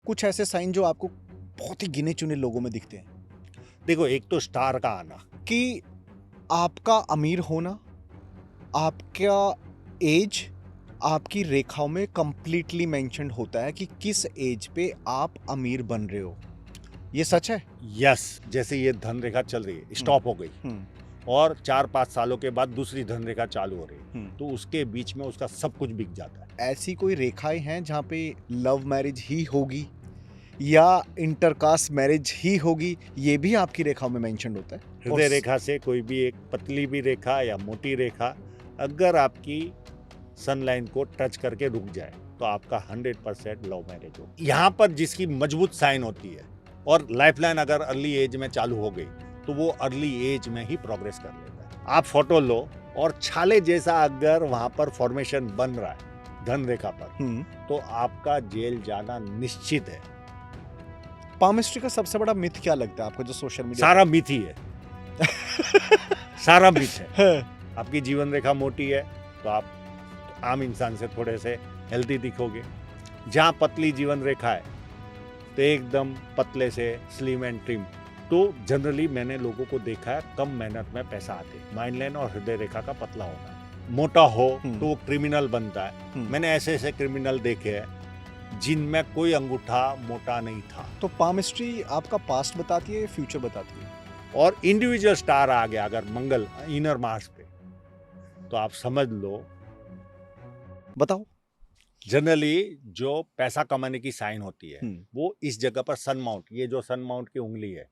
कुछ ऐसे साइन जो आपको बहुत ही गिने चुने लोगों में दिखते हैं देखो, एक तो स्टार का आना। कि आपका अमीर होना, आपका एज आपकी रेखाओं में कंप्लीटली मेंशन्ड होता है कि किस एज पे आप अमीर बन रहे हो। ये सच है? यस, जैसे ये धन रेखा चल रही है, स्टॉप हो गई हम्म, और 4-5 सालों के बाद दूसरी धन रेखा चालू हो रही है, हम्म। तो उसके बीच में उसका सब कुछ बिक जाता है। ऐसी कोई रेखाएं हैं जहाँ पे लव मैरिज ही होगी या इंटरकास्ट मैरिज ही होगी, ये भी आपकी रेखाओं में मेंशन्ड होता है? और हृदय रेखा से कोई भी एक पतली भी रेखा या मोटी रेखा अगर आपकी सन लाइन को टच करके रुक जाए तो आपका 100% लव मैरिज हो। यहाँ पर जिसकी मजबूत साइन होती है और लाइफलाइन अगर अर्ली एज में चालू हो गई तो वो अर्ली एज में ही प्रोग्रेस कर लेता है। आप फोटो लो और छाले जैसा अगर वहां पर फॉर्मेशन बन रहा है धन रेखा पर, तो आपका जेल जाना निश्चित है। पामिस्ट्री का सबसे बड़ा मिथ क्या लगता है आपको जो सोशल मीडिया सारा मिथ ही है, सारा मिथ है। है? आपकी जीवन रेखा मोटी है तो आप आम इंसान से थोड़े से हेल्दी दिखोगे। जहाँ पतली जीवन रेखा है तो एकदम पतले से स्लिम एंड ट्रिम। तो जनरली मैंने लोगों को देखा है कम मेहनत में पैसा आते। माइंड लाइन और हृदय रेखा का पतला होना, मोटा हो तो वो क्रिमिनल बनता है। मैंने ऐसे ऐसे क्रिमिनल देखे हैं जिनमें कोई अंगूठा मोटा नहीं था। तो पामिस्ट्री आपका पास्ट बताती है, फ्यूचर बताती है? और इंडिविजुअल स्टार आ गया अगर मंगल इनर मार्स पे, तो आप समझ लो बताओ। जनरली जो पैसा कमाने की साइन होती है वो इस जगह पर सन माउंट, ये जो सन माउंट की उंगली है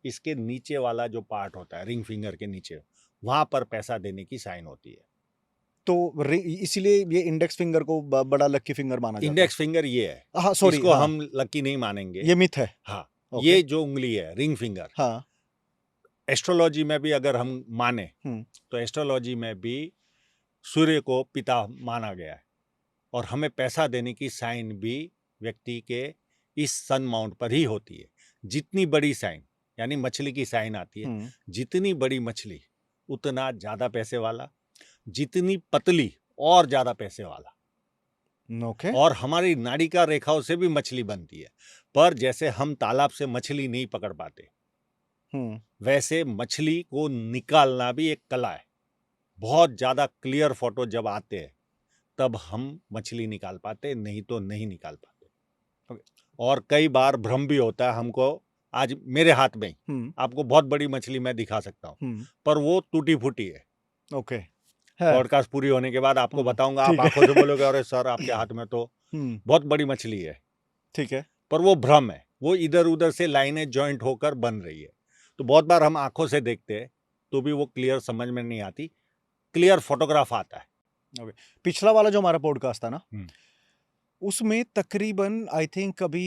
इसके नीचे वाला जो पार्ट होता है रिंग फिंगर के नीचे, वहां पर पैसा देने की साइन होती है। तो इसीलिए ये इंडेक्स फिंगर को बड़ा लक्की फिंगर माना जाता है। इंडेक्स फिंगर ये है, हाँ सॉरी, इसको हाँ, हम लकी नहीं मानेंगे, ये मिथ है। हाँ। ओके। ये जो उंगली है रिंग फिंगर, हाँ। एस्ट्रोलॉजी में भी अगर हम माने तो एस्ट्रोलॉजी में भी सूर्य को पिता माना गया है और हमें पैसा देने की साइन भी व्यक्ति के इस सन माउंट पर ही होती है। जितनी बड़ी साइन यानी मछली की साइन आती है, जितनी बड़ी मछली उतना ज्यादा पैसे वाला, जितनी पतली और ज्यादा पैसे वाला। ओके। और हमारी नाड़िका रेखाओं से भी मछली बनती है, पर जैसे हम तालाब से मछली नहीं पकड़ पाते वैसे मछली को निकालना भी एक कला है। बहुत ज्यादा क्लियर फोटो जब आते हैं तब हम मछली निकाल पाते, नहीं तो नहीं निकाल पाते। और कई बार भ्रम भी होता है हमको। आज मेरे हाथ में आपको बहुत बड़ी मछली मैं दिखा सकता हूँ, पर वो टूटी फूटी है। ओके। पॉडकास्ट पूरी होने के बाद आपको बताऊंगा, आप आंखों से बोलोगे अरे सर आपके हाथ में तो बहुत बड़ी मछली है। ठीक है। पर वो भ्रम है, वो इधर उधर से लाइनें जॉइंट होकर बन रही है। तो बहुत बार हम आंखों से देखते हैं तो भी वो क्लियर समझ में नहीं आती, क्लियर फोटोग्राफ आता है। पिछला वाला जो हमारा पॉडकास्ट था ना, उसमें तकरीबन आई थिंक अभी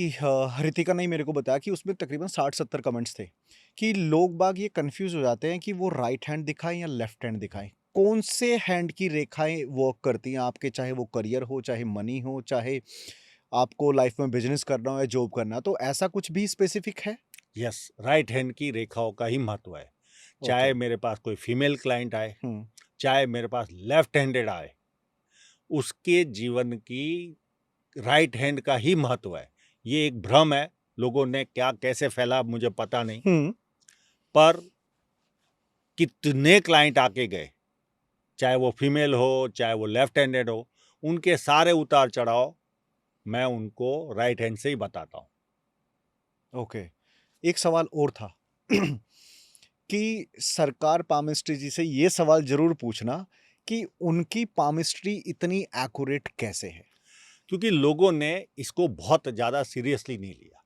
हृतिका ने मेरे को बताया कि उसमें तकरीबन 60-70 कमेंट्स थे कि लोग बाग ये कंफ्यूज हो जाते हैं कि वो राइट हैंड दिखाएं या लेफ्ट हैंड दिखाएं, कौन से हैंड की रेखाएं वर्क करती हैं आपके, चाहे वो करियर हो, चाहे मनी हो, चाहे आपको लाइफ में बिजनेस करना हो या जॉब करना। तो ऐसा कुछ भी स्पेसिफिक है? यस, राइट हैंड की रेखाओं का ही महत्व है। चाहे मेरे पास कोई फीमेल क्लाइंट आए, चाहे मेरे पास लेफ्ट हैंडेड आए, उसके जीवन की राइट हैंड का ही महत्व है। ये एक भ्रम है, लोगों ने क्या कैसे फैला मुझे पता नहीं, पर कितने क्लाइंट आके गए, चाहे वो फीमेल हो चाहे वो लेफ्ट हैंडेड हो, उनके सारे उतार चढ़ाव मैं उनको राइट हैंड से ही बताता हूँ। ओके। एक सवाल और था कि सरकार पामिस्ट्री जी से ये सवाल जरूर पूछना कि उनकी पामिस्ट्री इतनी एक्यूरेट कैसे है? क्योंकि लोगों ने इसको बहुत ज्यादा सीरियसली नहीं लिया।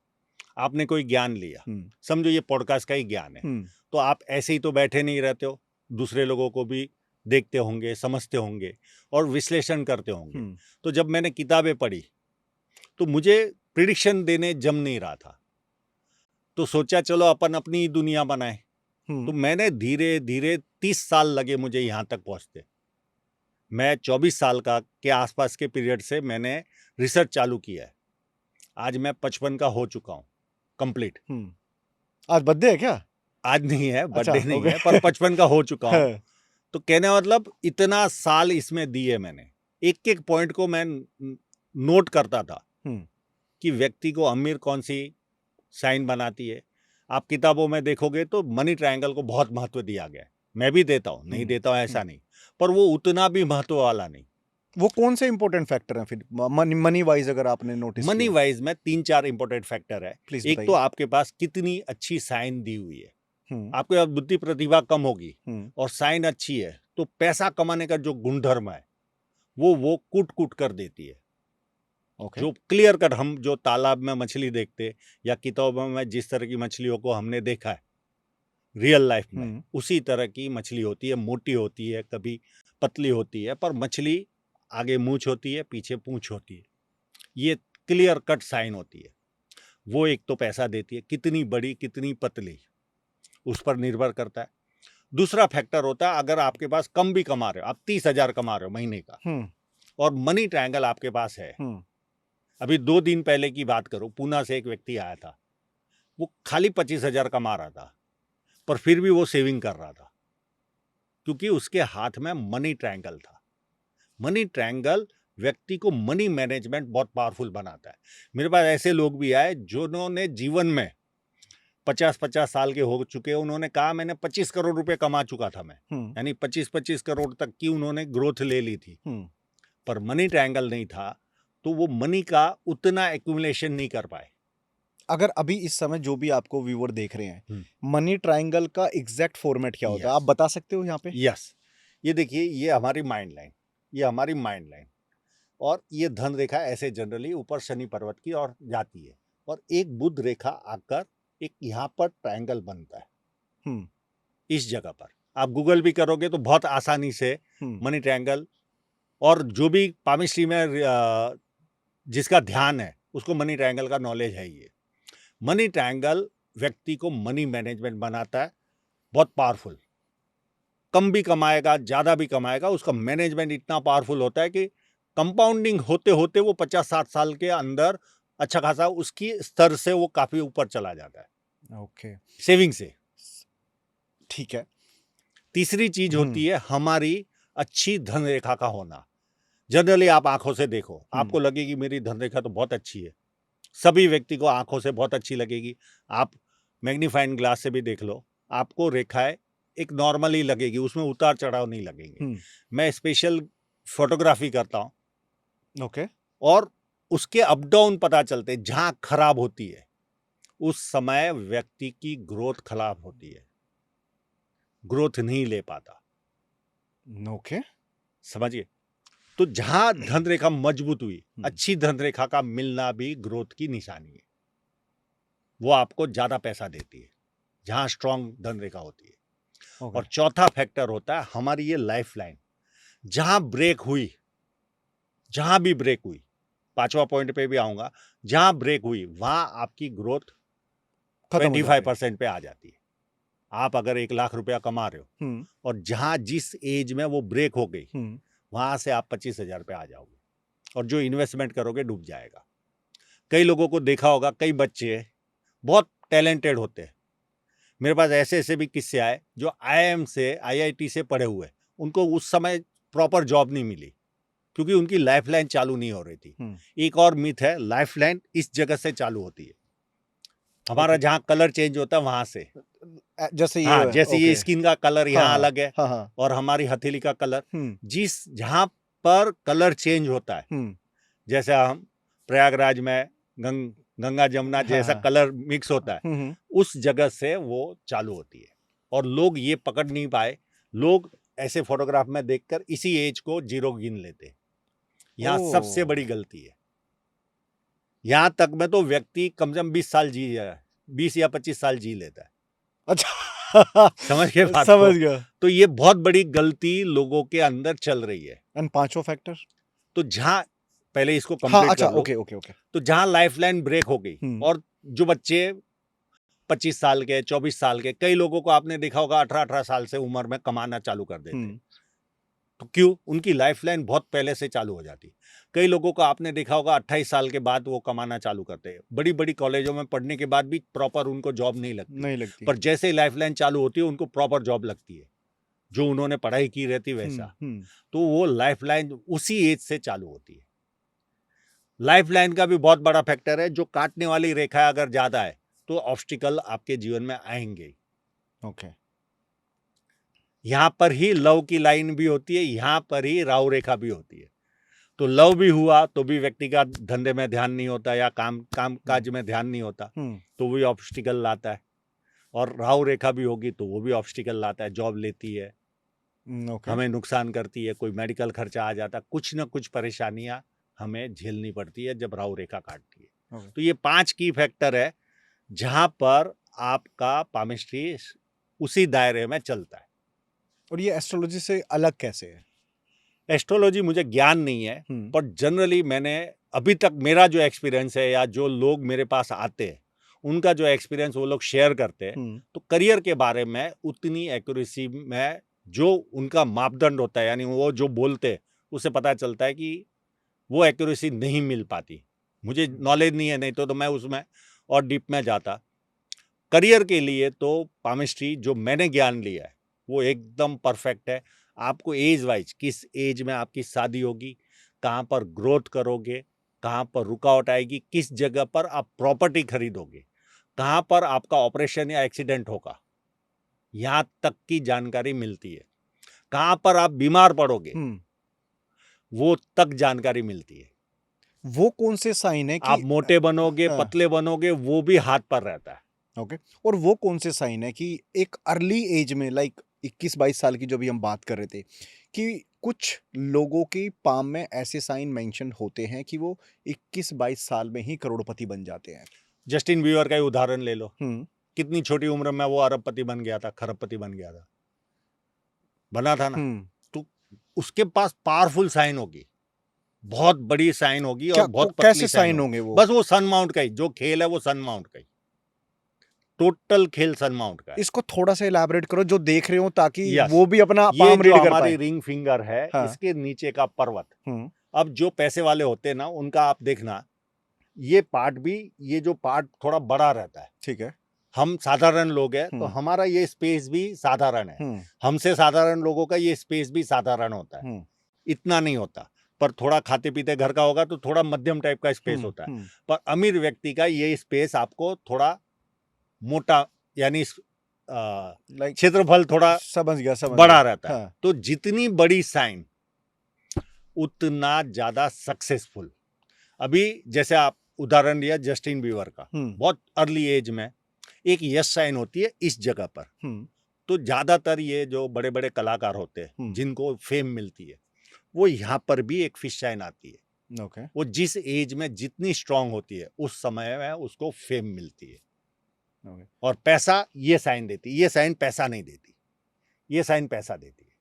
आपने कोई ज्ञान लिया, समझो ये पॉडकास्ट का ही ज्ञान है, तो आप ऐसे ही तो बैठे नहीं रहते हो, दूसरे लोगों को भी देखते होंगे, समझते होंगे और विश्लेषण करते होंगे। तो जब मैंने किताबें पढ़ी तो मुझे प्रिडिक्शन देने जम नहीं रहा था, तो सोचा चलो अपन अपनी दुनिया बनाए। तो मैंने धीरे धीरे 30 साल लगे मुझे यहाँ तक पहुँचते। मैं 24 साल का के आसपास के पीरियड से मैंने रिसर्च चालू किया है। आज मैं 55 का हो चुका हूँ कंप्लीट। आज बर्थडे है क्या? आज नहीं है, बर्थडे अच्छा, नहीं okay. है, पर 55 का हो चुका हूँ। तो कहने मतलब इतना साल इसमें दिए मैंने, एक एक पॉइंट को मैं नोट करता था। कि व्यक्ति को अमीर कौन सी साइन बनाती है। आप किताबों में देखोगे तो मनी ट्रायंगल को बहुत महत्व दिया गया है। मैं भी देता हूँ, नहीं देता हूँ ऐसा नहीं, पर वो उतना भी महत्व वाला नहीं। वो कौन से इंपॉर्टेंट फैक्टर हैं फिर मनी वाइज, अगर आपने नोटिस मनी किया? वाइज में 3-4 इंपॉर्टेंट फैक्टर है। प्लीज एक तो बताइए। आपके पास कितनी अच्छी साइन दी हुई है। हम्म, आपके पास बुद्धि प्रतिभा कम होगी हम्म, और साइन अच्छी है तो पैसा कमाने का जो गुणधर्म है वो कूट कूट कर देती है। ओके। जो क्लियर कट हम जो तालाब में मछली देखते या किताबों में जिस तरह की मछलियों को हमने देखा है रियल लाइफ में, उसी तरह की मछली होती है। मोटी होती है, कभी पतली होती है, पर मछली आगे मूंछ होती है, पीछे पूंछ होती है। ये क्लियर कट साइन होती है। वो एक तो पैसा देती है, कितनी बड़ी कितनी पतली उस पर निर्भर करता है। दूसरा फैक्टर होता है, अगर आपके पास कम भी कमा रहे हो, आप 30,000 कमा रहे हो महीने का और मनी ट्रायंगल आपके पास है। अभी 2 दिन पहले की बात करूं, पूना से एक व्यक्ति आया था, वो खाली 25,000 कमा रहा था, पर फिर भी वो सेविंग कर रहा था क्योंकि उसके हाथ में मनी ट्रायंगल था। मनी ट्रायंगल व्यक्ति को मनी मैनेजमेंट बहुत पावरफुल बनाता है। मेरे पास ऐसे लोग भी आए जिन्होंने जीवन में 50-50 साल के हो चुके, उन्होंने कहा मैंने 25 करोड़ रुपए कमा चुका था मैं, यानी 25-25 करोड़ तक की उन्होंने ग्रोथ ले ली थी, पर मनी ट्रायंगल नहीं था तो वो मनी का उतना एक्यूमुलेशन नहीं कर पाए। अगर अभी इस समय जो भी आपको व्यूअर देख रहे हैं, मनी ट्रायंगल का एग्जैक्ट फॉर्मेट क्या होता है, आप बता सकते हो यहाँ पे? यस, ये देखिए, ये हमारी माइंड लाइन, ये हमारी माइंड लाइन, और ये धन रेखा ऐसे जनरली ऊपर शनि पर्वत की ओर जाती है और एक बुध रेखा आकर एक यहाँ पर ट्रायंगल बनता है इस जगह पर। आप गूगल भी करोगे तो बहुत आसानी से मनी ट्रायंगल, और जो भी पामिस्ट्री में जिसका ध्यान है उसको मनी ट्रायंगल का नॉलेज है। ये मनी ट्रायंगल व्यक्ति को मनी मैनेजमेंट बनाता है, बहुत पावरफुल। कम भी कमाएगा, ज्यादा भी कमाएगा, उसका मैनेजमेंट इतना पावरफुल होता है कि कंपाउंडिंग होते होते वो 50-60 साल के अंदर अच्छा खासा उसकी स्तर से वो काफी ऊपर चला जाता है। ओके, सेविंग से। ठीक है। तीसरी चीज होती है हमारी अच्छी धन रेखा का होना। जनरली आप आंखों से देखो, आपको लगेगी मेरी धन रेखा तो बहुत अच्छी है। सभी व्यक्ति को आंखों से बहुत अच्छी लगेगी। आप मैग्नीफाइंग ग्लास से भी देख लो, आपको रेखाएं एक नॉर्मल ही लगेगी, उसमें उतार चढ़ाव नहीं लगेंगे। मैं स्पेशल फोटोग्राफी करता हूं, ओके, और उसके अप डाउन पता चलते। जहां खराब होती है उस समय व्यक्ति की ग्रोथ खराब होती है, ग्रोथ नहीं ले पाता। ओके, समझिए। तो जहां धन रेखा मजबूत हुई, अच्छी धन रेखा का मिलना भी ग्रोथ की निशानी है। वो आपको ज्यादा पैसा देती है जहां स्ट्रांग धन रेखा होती है। और चौथा फैक्टर होता है हमारी ये लाइफ लाइन। जहां ब्रेक हुई, जहां भी ब्रेक हुई, 5वां पॉइंट पे भी आऊंगा, जहां ब्रेक हुई वहां आपकी ग्रोथ 25% पे आ जाती है। आप अगर 1 लाख रुपया कमा रहे हो और जहां जिस एज में वो ब्रेक हो गई, वहां से आप 25,000 पे आ जाओगे, और जो इन्वेस्टमेंट करोगे डूब जाएगा। कई लोगों को देखा होगा, कई बच्चे बहुत टैलेंटेड होते हैं। मेरे पास ऐसे ऐसे भी किस्से आए जो IIM से, IIT से पढ़े हुए, उनको उस समय प्रॉपर जॉब नहीं मिली क्योंकि उनकी लाइफलाइन चालू नहीं हो रही थी। एक और मिथ है, लाइफलाइन इस जगह से चालू होती है। हमारा जहां कलर चेंज होता है वहां से, जैसे ये, हाँ, जैसे ये स्किन का कलर यहाँ अलग है, और हमारी हथेली का कलर, जहां पर कलर चेंज होता है, जैसे हम प्रयागराज में गंगा जमुना जैसा कलर मिक्स होता है, उस जगह से वो चालू होती है। और लोग ये पकड़ नहीं पाए, लोग ऐसे फोटोग्राफ में देखकर इसी एज को 0 गिन लेते। यहाँ सबसे बड़ी गलती है। यहाँ तक में तो व्यक्ति कम से कम 20 साल जी है, 20 या 25 साल जी लेता है। अच्छा, समझ के बात? समझ गया। तो ये बहुत बड़ी गलती लोगों के अंदर चल रही है। एंड 5वां फैक्टर, तो जहां पहले इसको कंप्लीट अच्छा, कर लो। ओके। तो जहां लाइफलाइन ब्रेक हो गई, और जो बच्चे 25 साल के, 24 साल के, कई लोगों को आपने देखा होगा 18 साल से उम्र में कमाना चालू कर देते। तो क्यों? उनकी लाइफलाइन बहुत पहले से चालू हो जाती। कई लोगों को आपने देखा होगा 28 साल के बाद वो कमाना चालू करते हैं। बड़ी बड़ी कॉलेजों में पढ़ने के बाद भी प्रॉपर उनको जॉब नहीं लगती। पर जैसे ही लाइफलाइन चालू होती है उनको प्रॉपर जॉब लगती है, जो उन्होंने पढ़ाई की रहती वैसा। तो वो लाइफलाइन उसी एज से चालू होती है। लाइफ लाइन का भी बहुत बड़ा फैक्टर है। जो काटने वाली रेखा अगर ज्यादा है तो ऑब्स्टिकल आपके जीवन में आएंगे। ओके। यहां पर ही लव की लाइन भी होती है, यहां पर ही राहु रेखा भी होती है। तो लव भी हुआ तो भी व्यक्ति का धंधे में ध्यान नहीं होता या काम काज में ध्यान नहीं होता, तो वो ऑब्स्टिकल लाता है। और राहु रेखा भी होगी तो वो भी ऑब्स्टिकल लाता है, जॉब लेती है, ओके। हमें नुकसान करती है, कोई मेडिकल खर्चा आ जाता है, कुछ ना कुछ परेशानियां हमें झेलनी पड़ती है जब राहु रेखा काटती है। ओके। तो ये 5 की फैक्टर है जहां पर आपका पामिस्ट्री उसी दायरे में चलता है। और ये एस्ट्रोलॉजी से अलग कैसे है? एस्ट्रोलॉजी मुझे ज्ञान नहीं है, पर जनरली मैंने अभी तक मेरा जो एक्सपीरियंस है या जो लोग मेरे पास आते हैं उनका जो एक्सपीरियंस वो लोग शेयर करते हैं, तो करियर के बारे में उतनी एक्यूरेसी में जो उनका मापदंड होता है, यानी वो जो बोलते हैं उससे पता चलता है कि वो एक्यूरेसी नहीं मिल पाती। मुझे नॉलेज नहीं है, नहीं तो मैं उसमें और डीप में जाता। करियर के लिए तो पामिस्ट्री जो मैंने ज्ञान लिया है वो एकदम परफेक्ट है। आपको एज वाइज किस एज में आपकी शादी होगी, कहाँ पर ग्रोथ करोगे, कहाँ पर रुकावट आएगी, किस जगह पर आप प्रॉपर्टी खरीदोगे, कहाँ पर आपका ऑपरेशन या एक्सीडेंट होगा, यहाँ तक की जानकारी मिलती है। कहाँ पर आप बीमार पड़ोगे वो तक जानकारी मिलती है। वो कौन से साइन है कि आप मोटे बनोगे, पतले बनोगे, वो भी हाथ पर रहता है। ओके। और वो कौन से साइन है कि एक अर्ली एज में, लाइक 21-22 साल की जो भी हम बात कर रहे थे, कि कुछ लोगों की पाम में ऐसे साइन मेंशन होते हैं कि वो 21-22 साल में ही करोड़पति बन जाते हैं? जस्टिन बीवर का ही उदाहरण ले लो। कितनी छोटी उम्र में वो अरबपति बन गया था, खरबपति बन गया था, बना था ना। तो उसके पास पावरफुल साइन होगी, बहुत बड़ी साइन होगी और बहुत पतली कैसे साइन होंगे वो? बस वो सन माउंट का ही जो खेल है, वो सन माउंट का ही, टोटल खेल सन माउंट का है। इसको थोड़ा सा इलैबोरेट करो जो देख रहे हो, ताकि वो भी अपना ये पाम रीड जो कर हमारी पाए। रिंग फिंगर है, इसके नीचे का पर्वत। अब जो पैसे वाले होते हैं ना, उनका आप देखना, ये पार्ट भी, ये जो पार्ट थोड़ा बड़ा रहता है। ठीक है। हम साधारण लोग हैं तो हमारा ये स्पेस भी साधारण है, हमसे साधारण लोगों का ये स्पेस भी साधारण होता है, इतना नहीं होता। पर थोड़ा खाते पीते घर का होगा तो थोड़ा मध्यम टाइप का स्पेस होता है। पर अमीर व्यक्ति का ये स्पेस आपको थोड़ा मोटा, यानी क्षेत्रफल थोड़ा समझ गया बड़ा रहता है। तो जितनी बड़ी साइन उतना ज्यादा सक्सेसफुल। अभी जैसे आप उदाहरण लिया जस्टिन बीवर का, बहुत अर्ली एज में एक यस साइन होती है इस जगह पर। तो ज्यादातर ये जो बड़े बड़े कलाकार होते हैं जिनको फेम मिलती है, वो यहाँ पर भी एक फिश साइन आती है। ओके। वो जिस एज में जितनी स्ट्रांग होती है उस समय में उसको फेम मिलती है। और पैसा ये साइन देती है, ये साइन पैसा नहीं देती, ये साइन पैसा देती है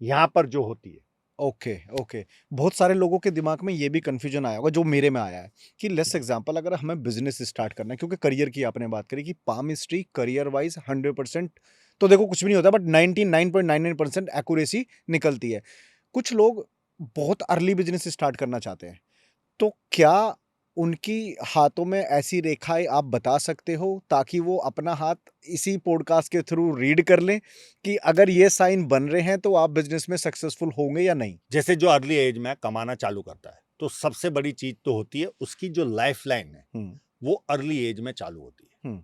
यहाँ पर जो होती है। Okay okay. बहुत सारे लोगों के दिमाग में ये भी कंफ्यूजन आया होगा, जो मेरे में आया है, कि लेट्स एग्जांपल अगर हमें बिजनेस स्टार्ट करना है, क्योंकि करियर की आपने बात करी कि पामिस्ट्री करियर वाइज 100%, तो देखो कुछ भी नहीं होता, बट 99.99% एक्यूरेसी निकलती है। कुछ लोग बहुत अर्ली बिजनेस स्टार्ट करना चाहते हैं, तो क्या उनकी हाथों में ऐसी रेखाएं आप बता सकते हो ताकि वो अपना हाथ इसी पॉडकास्ट के थ्रू रीड कर लें कि अगर ये साइन बन रहे हैं तो आप बिजनेस में सक्सेसफुल होंगे या नहीं? जैसे जो अर्ली एज में कमाना चालू करता है तो सबसे बड़ी चीज तो होती है उसकी जो लाइफ लाइन है वो अर्ली एज में चालू होती है,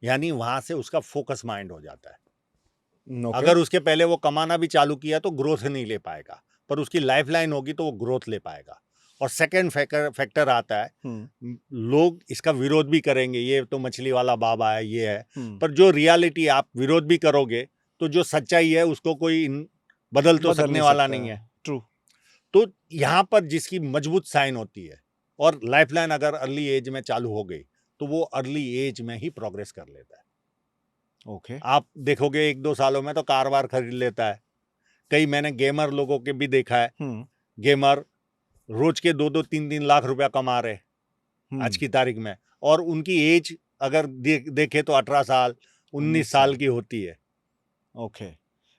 यानी वहां से उसका फोकस माइंड हो जाता है। अगर उसके पहले वो कमाना भी चालू किया तो ग्रोथ नहीं ले पाएगा, पर उसकी लाइफ लाइन होगी तो वो ग्रोथ ले पाएगा। और सेकंड फैक्टर आता है, लोग इसका विरोध भी करेंगे, ये तो मछली वाला बाबा है, ये है, पर जो रियलिटी आप विरोध भी करोगे तो जो सच्चाई है उसको कोई बदल तो सकने वाला नहीं है। ट्रू। तो यहाँ पर जिसकी मजबूत साइन होती है और लाइफलाइन अगर अर्ली एज में चालू हो गई तो वो अर्ली एज में ही प्रोग्रेस कर लेता है। ओके। आप देखोगे 1-2 सालों में तो कार वार खरीद लेता है। कई मैंने गेमर लोगों के भी देखा है, गेमर रोज के 2-2, 3-3 लाख रुपया कमा रहे आज की तारीख में, और उनकी एज अगर देखे तो 18 साल 19 साल की होती है। ओके।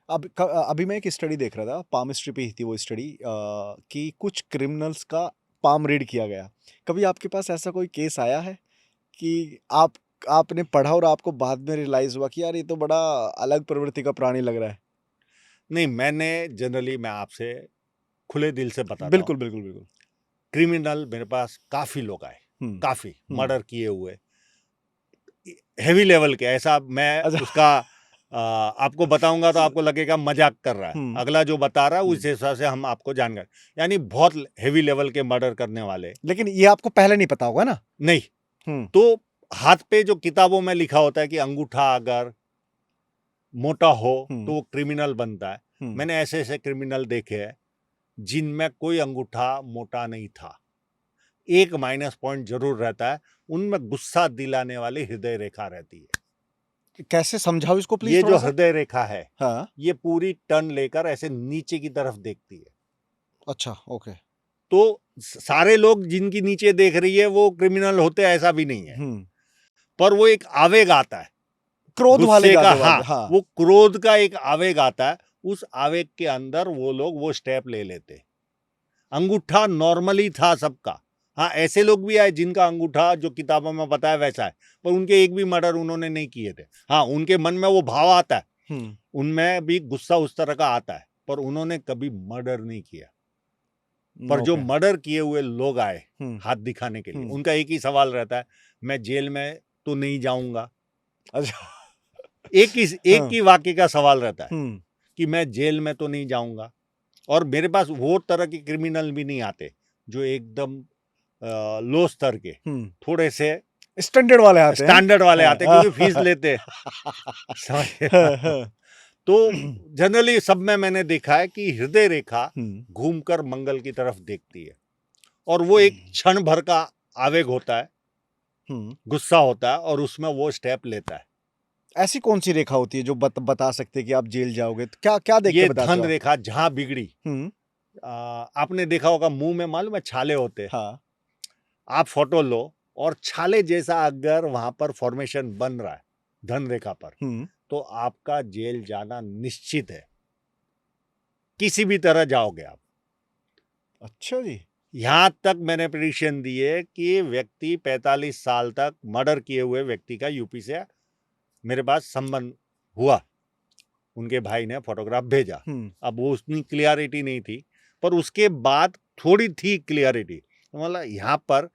अभी मैं एक स्टडी देख रहा था, पामिस्ट्री पे ही थी वो स्टडी, कि कुछ क्रिमिनल्स का पाम रीड किया गया। कभी आपके पास ऐसा कोई केस आया है कि आपने पढ़ा और आपको बाद में रियलाइज हुआ कि यार ये तो बड़ा अलग प्रवृत्ति का प्राणी लग रहा है? नहीं, मैंने जनरली मैं आपसे खुले दिल से बताता हूं। बिल्कुल बिल्कुल बिल्कुल। क्रिमिनल मेरे पास काफी लोग आए, काफी हम्म। मर्डर किए हुए हेवी लेवल के। ऐसा मैं अच्छा। उसका आपको बताऊंगा तो आपको लगेगा मजाक कर रहा है, हम्म। अगला जो बता रहा है उस हिसाब से हम आपको जानकारी, यानी बहुत हेवी लेवल के मर्डर करने वाले। लेकिन ये आपको पहले नहीं पता होगा ना? नहीं, तो हाथ पे जो किताबों में लिखा होता है कि अंगूठा अगर मोटा हो तो वो क्रिमिनल बनता है। मैंने ऐसे ऐसे क्रिमिनल देखे हैं जिनमें कोई अंगूठा मोटा नहीं था, एक माइनस पॉइंट जरूर रहता है, उनमें गुस्सा दिलाने वाली हृदय रेखा रहती है। कैसे समझाओ इसको प्लीज ये थोड़ा जो सा। हृदय रेखा है, हाँ। ये पूरी टर्न लेकर ऐसे नीचे की तरफ देखती है। अच्छा, ओके। तो सारे लोग जिनकी नीचे देख रही है वो क्रिमिनल होते हैं ऐसा भी नहीं है, पर वो एक आवेग आता है क्रोध वाले गुस्से का। ज्यादा हाँ, हाँ। वो क्रोध का एक आवेग आता है, उस आवेग के अंदर वो लोग वो स्टेप ले लेते। अंगूठा नॉर्मली था सबका। हाँ, ऐसे लोग भी आए जिनका अंगूठा जो किताबों में बताया वैसा है, पर उनके एक भी मर्डर उन्होंने नहीं किए थे। हाँ, उनके मन में वो भाव आता है, उनमें भी गुस्सा उस तरह का आता है, पर उन्होंने कभी मर्डर नहीं किया। पर जो मर्डर किए हुए लोग आए हाथ दिखाने के लिए, उनका एक ही सवाल रहता है, मैं जेल में तो नहीं जाऊंगा। अच्छा। एक ही वाक्य का सवाल रहता है कि मैं जेल में तो नहीं जाऊंगा। और मेरे पास वो तरह के क्रिमिनल भी नहीं आते जो एकदम लो स्तर के, थोड़े से स्टैंडर्ड वाले आते हैं। स्टैंडर्ड वाले आते क्योंकि फीस लेते समझे। तो जनरली सब में मैंने देखा है कि हृदय रेखा घूमकर मंगल की तरफ देखती है, और वो एक क्षण भर का आवेग होता है, गुस्सा होता है, और उसमें वो स्टेप लेता है। ऐसी कौन सी रेखा होती है जो बता सकते हैं कि आप जेल जाओगे? तो क्या क्या देख के ये बताते धन हो आप? रेखा जहां बिगड़ी, आपने देखा होगा मुंह में मालूम है छाले होते हैं। हाँ। आप फोटो लो और छाले जैसा अगर वहां पर फॉर्मेशन बन रहा है धन रेखा पर, तो आपका जेल जाना निश्चित है, किसी भी तरह जाओगे आप। अच्छा जी। यहां तक मैंने प्रेडिक्शन दी है कि व्यक्ति 45 साल तक मर्डर किए हुए व्यक्ति का यूपी से मेरे पास संबंध हुआ, उनके भाई ने फोटोग्राफ भेजा। अब वो उतनी क्लियरिटी नहीं थी, पर उसके बाद थोड़ी थी क्लियरिटी। मतलब यहाँ पर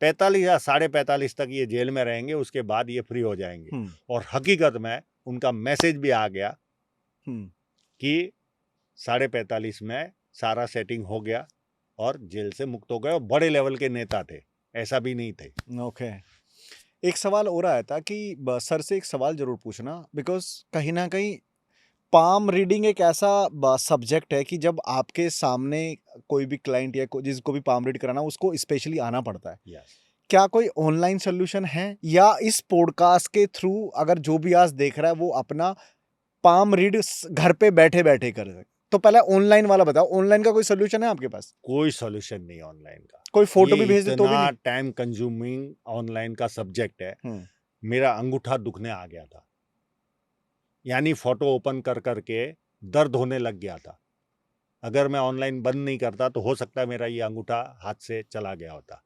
45 या 45.5 तक ये जेल में रहेंगे, उसके बाद ये फ्री हो जाएंगे। और हकीकत में उनका मैसेज भी आ गया कि 45.5 में सारा सेटिंग हो गया और जेल से मुक्त हो गए, और बड़े लेवल के नेता थे, ऐसा भी नहीं थे। ओके। एक सवाल और आया था कि सर से एक सवाल जरूर पूछना, बिकॉज कहीं ना कहीं पाम रीडिंग एक ऐसा सब्जेक्ट है कि जब आपके सामने कोई भी क्लाइंट या जिसको भी पाम रीड कराना उसको स्पेशली आना पड़ता है। yes. क्या कोई ऑनलाइन सोल्यूशन है, या इस पॉडकास्ट के थ्रू अगर जो भी आज देख रहा है वो अपना पाम रीड घर पे बैठे बैठे कर सके? तो पहले ऑनलाइन वाला बताओ, ऑनलाइन का कोई सोल्यूशन है आपके पास? कोई सोल्यूशन नहीं ऑनलाइन का। कोई फोटो भी भेज दे तो भी इतना नहीं? टाइम कंज्यूमिंग ऑनलाइन का सब्जेक्ट है। मेरा अंगूठा दुखने आ गया था, यानी फोटो ओपन कर करके दर्द होने लग गया था। अगर मैं ऑनलाइन बंद नहीं करता तो हो सकता है मेरा ये अंगूठा हाथ से चला गया होता।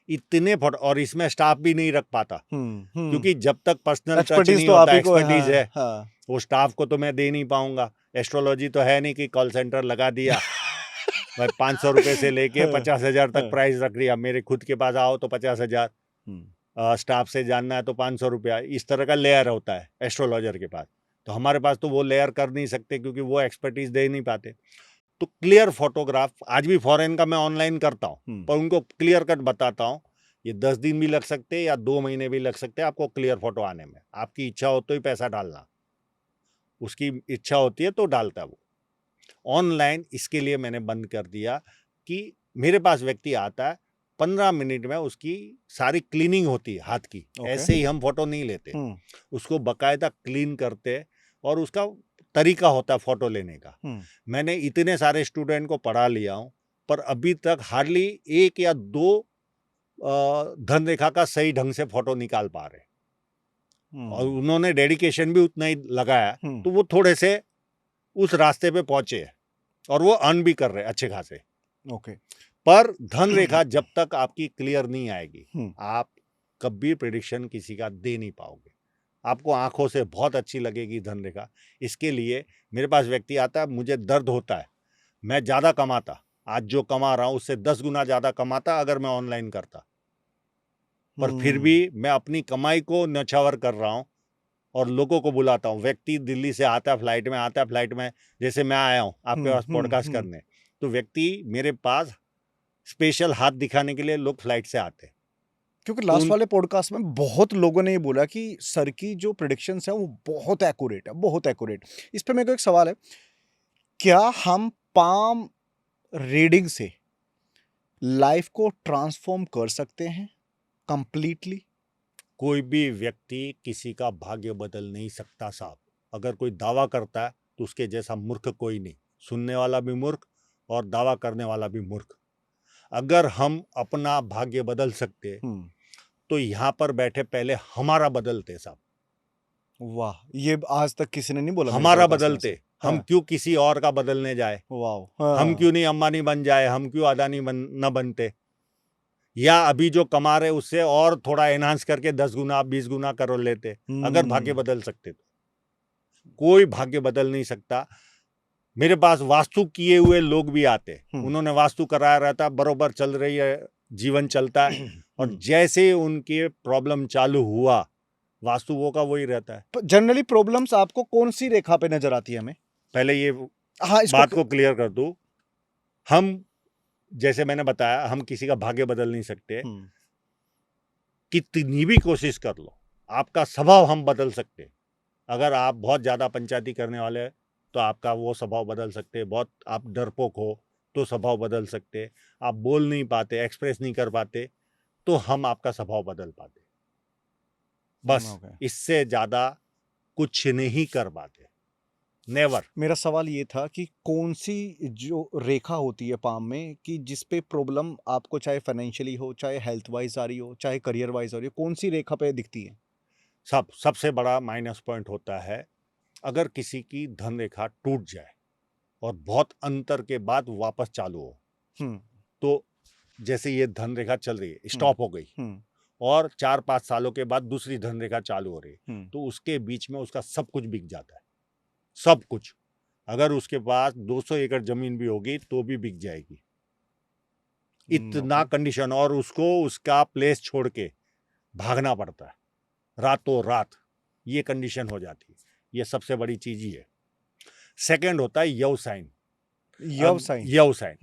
इतने फोटो, और इसमें स्टाफ भी नहीं रख पाता, क्योंकि जब तक पर्सनल टच नहीं तो होता, आप ही को एक्सपर्टीज है, हाँ। वो स्टाफ को तो मैं दे नहीं पाऊंगा। एस्ट्रोलॉजी तो है नहीं कि कॉल सेंटर लगा दिया भाई 500 रुपए से लेके 50,000 तक प्राइस रख दिया। मेरे खुद के पास आओ तो 50,000, स्टाफ से जानना है तो 500 रुपया, इस तरह का लेयर होता है एस्ट्रोलॉजर के पास। तो हमारे पास तो वो लेयर कर नहीं सकते, क्योंकि वो एक्सपर्टीज दे नहीं पाते। तो क्लियर फोटोग्राफ आज भी फॉरेन का मैं ऑनलाइन करता हूँ, पर उनको क्लियर कट बताता हूँ, ये 10 दिन भी लग सकते हैं या 2 महीने भी लग सकते हैं आपको क्लियर फोटो आने में। आपकी इच्छा हो तो ही पैसा डालना, उसकी इच्छा होती है तो डालता है वो। ऑनलाइन इसके लिए मैंने बंद कर दिया कि मेरे पास व्यक्ति आता है, 15 मिनट में उसकी सारी क्लीनिंग होती है हाथ की। ऐसे ही हम फोटो नहीं लेते, उसको बकायदा क्लीन करते, और उसका तरीका होता है फोटो लेने का। मैंने इतने सारे स्टूडेंट को पढ़ा लिया हूं, पर अभी तक हार्डली 1 या 2 धन रेखा का सही ढंग से फोटो निकाल पा रहे, और उन्होंने डेडिकेशन भी उतना ही लगाया, तो वो थोड़े से उस रास्ते पे पहुंचे हैं, और वो अर्न भी कर रहे अच्छे खासे। ओके। पर धन रेखा जब तक आपकी क्लियर नहीं आएगी, आप कभी प्रेडिक्शन किसी का दे नहीं पाओगे। आपको आंखों से बहुत अच्छी लगेगी धन रेखा। इसके लिए मेरे पास व्यक्ति आता है, मुझे दर्द होता है, मैं ज़्यादा कमाता, आज जो कमा रहा हूं उससे 10 गुना ज्यादा कमाता अगर मैं ऑनलाइन करता। पर फिर भी मैं अपनी कमाई को न्यौछावर कर रहा हूं और लोगों को बुलाता हूं। व्यक्ति दिल्ली से आता है फ्लाइट में, जैसे मैं आया हूं आपके पास पॉडकास्ट करने, तो व्यक्ति मेरे पास स्पेशल हाथ दिखाने के लिए लोग फ्लाइट से आते हैं। क्योंकि लास्ट वाले पॉडकास्ट में बहुत लोगों ने ये बोला कि सर की जो प्रेडिक्शंस है वो बहुत एक्यूरेट है, बहुत एक्यूरेट। इस पे मेरे को एक सवाल है, क्या हम पाम रीडिंग से लाइफ को ट्रांसफॉर्म कर सकते हैं कंप्लीटली? कोई भी व्यक्ति किसी का भाग्य बदल नहीं सकता साहब। अगर कोई दावा करता है तो उसके जैसा मूर्ख कोई नहीं। सुनने वाला भी मूर्ख और दावा करने वाला भी मूर्ख। अगर हम अपना भाग्य बदल सकते तो यहाँ पर बैठे पहले हमारा बदलते साहब। वाह, ये आज तक किसी ने नहीं बोला। हमारा बदलते, हम क्यों किसी और का बदलने जाए? वाह, हम क्यों नहीं अंबानी बन जाए? हम क्यों अदानी न बनते? या अभी जो कमा रहे उससे और थोड़ा एनहांस करके 10 गुना 20 गुना कर लेते अगर भाग्य बदल सकते तो। कोई भाग्य बदल नहीं सकता। मेरे पास वास्तु किए हुए लोग भी आते, उन्होंने वास्तु कराया रहता, बरोबर चल रही है, जीवन चलता है, और जैसे उनके प्रॉब्लम चालू हुआ वास्तु वो का वही रहता है। जनरली प्रॉब्लम्स आपको कौन सी रेखा पे नजर आती है हमें? पहले ये बात को क्लियर कर दूं, हम जैसे मैंने बताया हम किसी का भाग्य बदल नहीं सकते। कितनी भी कोशिश कर लो आपका स्वभाव हम बदल सकते। अगर आप बहुत ज्यादा पंचायती करने वाले हैं तो आपका वो स्वभाव बदल सकते। बहुत आप डरपोक हो तो स्वभाव बदल सकते। आप बोल नहीं पाते, एक्सप्रेस नहीं कर पाते, तो हम आपका स्वभाव बदल पाते। बस इससे ज्यादा कुछ नहीं कर पाते, नेवर। मेरा सवाल ये था कि कौन सी जो रेखा होती है पाम में कि जिस पे प्रॉब्लम आपको चाहे फाइनेंशियली हो, चाहे हेल्थ वाइज आ रही हो, चाहे करियर वाइज आ रही हो, कौन सी रेखा पे दिखती है? सबसे बड़ा माइनस पॉइंट होता है अगर किसी की धन रेखा टूट जाए और बहुत अंतर के बाद वापस चालू हो। तो जैसे ये धन रेखा चल रही है, स्टॉप हो गई, और 4-5 सालों के बाद दूसरी धन रेखा चालू हो रही है, तो उसके बीच में उसका सब कुछ बिक जाता है, सब कुछ। अगर उसके पास 200 एकड़ जमीन भी होगी तो भी बिक जाएगी, इतना कंडीशन। और उसको उसका प्लेस छोड़ के भागना पड़ता है रातों रात, ये कंडीशन हो जाती है। ये सबसे बड़ी चीज ही है। सेकंड होता है यव साइन।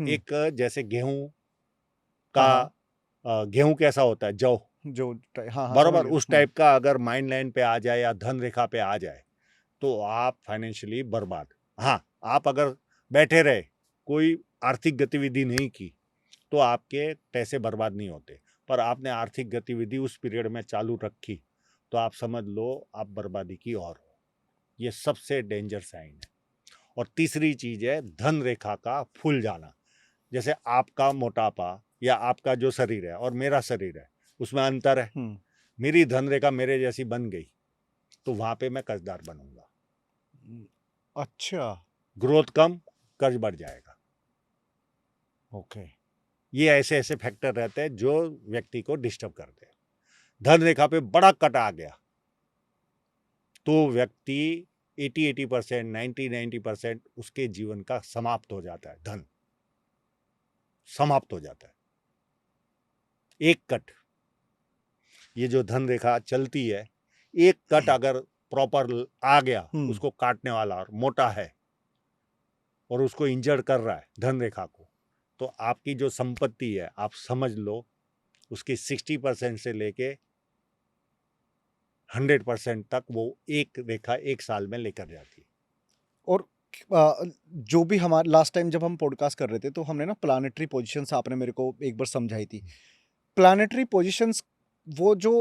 एक जैसे गेहूं का, गेहूं कैसा होता है, जौ बराबर उस टाइप का अगर माइंड लाइन पे आ जाए या धन रेखा पे आ जाए तो आप फाइनेंशियली बर्बाद। हाँ, आप अगर बैठे रहे, कोई आर्थिक गतिविधि नहीं की तो आपके पैसे बर्बाद नहीं होते, पर आपने आर्थिक गतिविधि उस पीरियड में चालू रखी तो आप समझ लो आप बर्बादी की ओर हो। ये सबसे डेंजर साइन है। और तीसरी चीज है धन रेखा का फूल जाना। जैसे आपका मोटापा या आपका जो शरीर है और मेरा शरीर है उसमें अंतर है। मेरी धन रेखा मेरे जैसी बन गई तो वहां पे मैं कर्जदार बनूंगा। अच्छा, ग्रोथ कम, कर्ज बढ़ जाएगा। ओके। ये ऐसे ऐसे फैक्टर रहते हैं जो व्यक्ति को डिस्टर्ब करते हैं। धन रेखा पे बड़ा कट आ गया तो व्यक्ति 80% 90% उसके जीवन का समाप्त हो जाता है, धन समाप्त हो जाता है। एक कट, ये जो धन रेखा चलती है, एक कट अगर प्रॉपर आ गया उसको काटने वाला और मोटा है और उसको इंजर्ड कर रहा है धन रेखा को, तो आपकी जो संपत्ति है आप समझ लो उसकी 60% से लेके 100% तक वो एक रेखा एक साल में लेकर जाती है। और जो भी हमारे लास्ट टाइम जब हम पॉडकास्ट कर रहे थे तो हमने ना प्लानिटरी पोजीशंस आपने मेरे को एक बार समझाई थी। प्लानिटरी पोजीशंस वो जो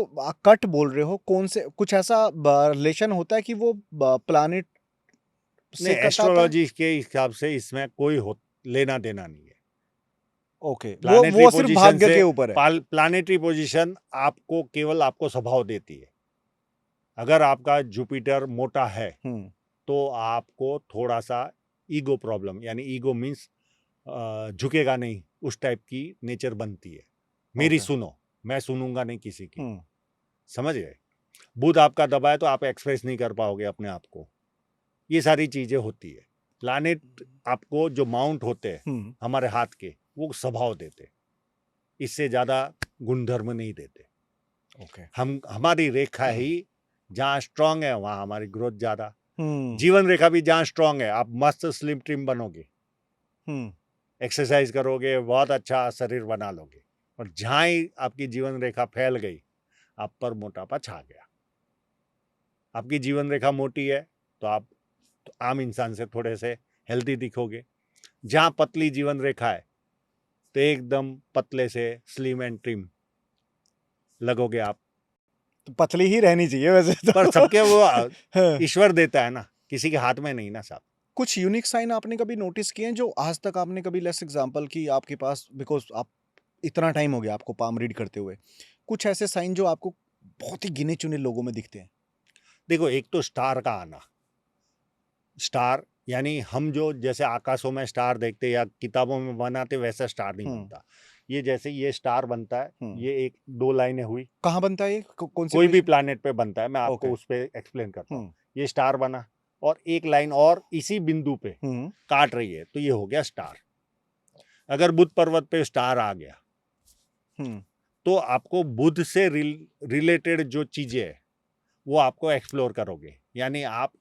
कट बोल रहे हो, कौन से कुछ ऐसा रिलेशन होता है कि वो प्लानिट से कट आता है? एस्ट्रोलॉजी के हिसाब से इसमें कोई लेना देना नहीं है। ओके, वो सिर्फ भाग्य के ऊपर है। प्लानिटरी पोजीशन आपको केवल आपको स्वभाव देती है। अगर आपका जुपिटर मोटा है तो आपको थोड़ा सा ईगो प्रॉब्लम, यानी ईगो मीन्स झुकेगा नहीं, उस टाइप की नेचर बनती है। मेरी सुनो, मैं सुनूंगा नहीं किसी की, समझ गए? बुध आपका दबा है तो आप एक्सप्रेस नहीं कर पाओगे अपने आप को, ये सारी चीजें होती है। प्लानेट आपको जो माउंट होते हैं हमारे हाथ के, वो स्वभाव देते, इससे ज्यादा गुणधर्म नहीं देते। ओके। हमारी रेखा ही जहाँ स्ट्रांग है वहां हमारी ग्रोथ ज्यादा। जीवन रेखा भी जहाँ स्ट्रांग है, आप मस्त स्लिम ट्रिम बनोगे, एक्सरसाइज करोगे, बहुत अच्छा शरीर बना लोगे। और जहाँ ही आपकी जीवन रेखा फैल गई, आप पर मोटापा छा गया। आपकी जीवन रेखा मोटी है तो आप आम इंसान से थोड़े से हेल्दी दिखोगे। जहाँ पतली जीवन रेखा है तो एकदम पतले से स्लिम एंड ट्रिम लगोगे आप। तो पतली ही रहनी चाहिए वैसे तो। पर सबके वो हाँ। ईश्वर देता है ना, किसी के हाथ में नहीं ना साहब। कुछ यूनिक साइन आपने कभी नोटिस किए हैं जो आज तक आपने कभी, लेस एग्जांपल की आपके पास, बिकॉज आप इतना टाइम हो गया आपको पाम रीड करते हुए, कुछ ऐसे साइन जो आपको बहुत ही गिने चुने लोगों में दिखते हैं? देखो, एक तो स्टार का आना। स्टार यानी हम जो जैसे आकाशों में स्टार देखते या किताबों में बनाते वैसा स्टार नहीं बनता। ये जैसे ये स्टार बनता है, ये एक दो लाइनें हुई। कहाँ बनता है ये? कौन सी कोई भी पोजीशन? प्लैनेट पे बनता है, मैं आपको उस पे एक्सप्लेन करता हूँ। ये स्टार बना और एक लाइन और इसी बिंदु पे काट रही है, तो ये हो गया स्टार। अगर बुध पर्वत पे स्टार आ गया तो आपको बुध से रिलेटेड जो चीजें है वो आपको एक्सप्लोर करोगे, यानी आप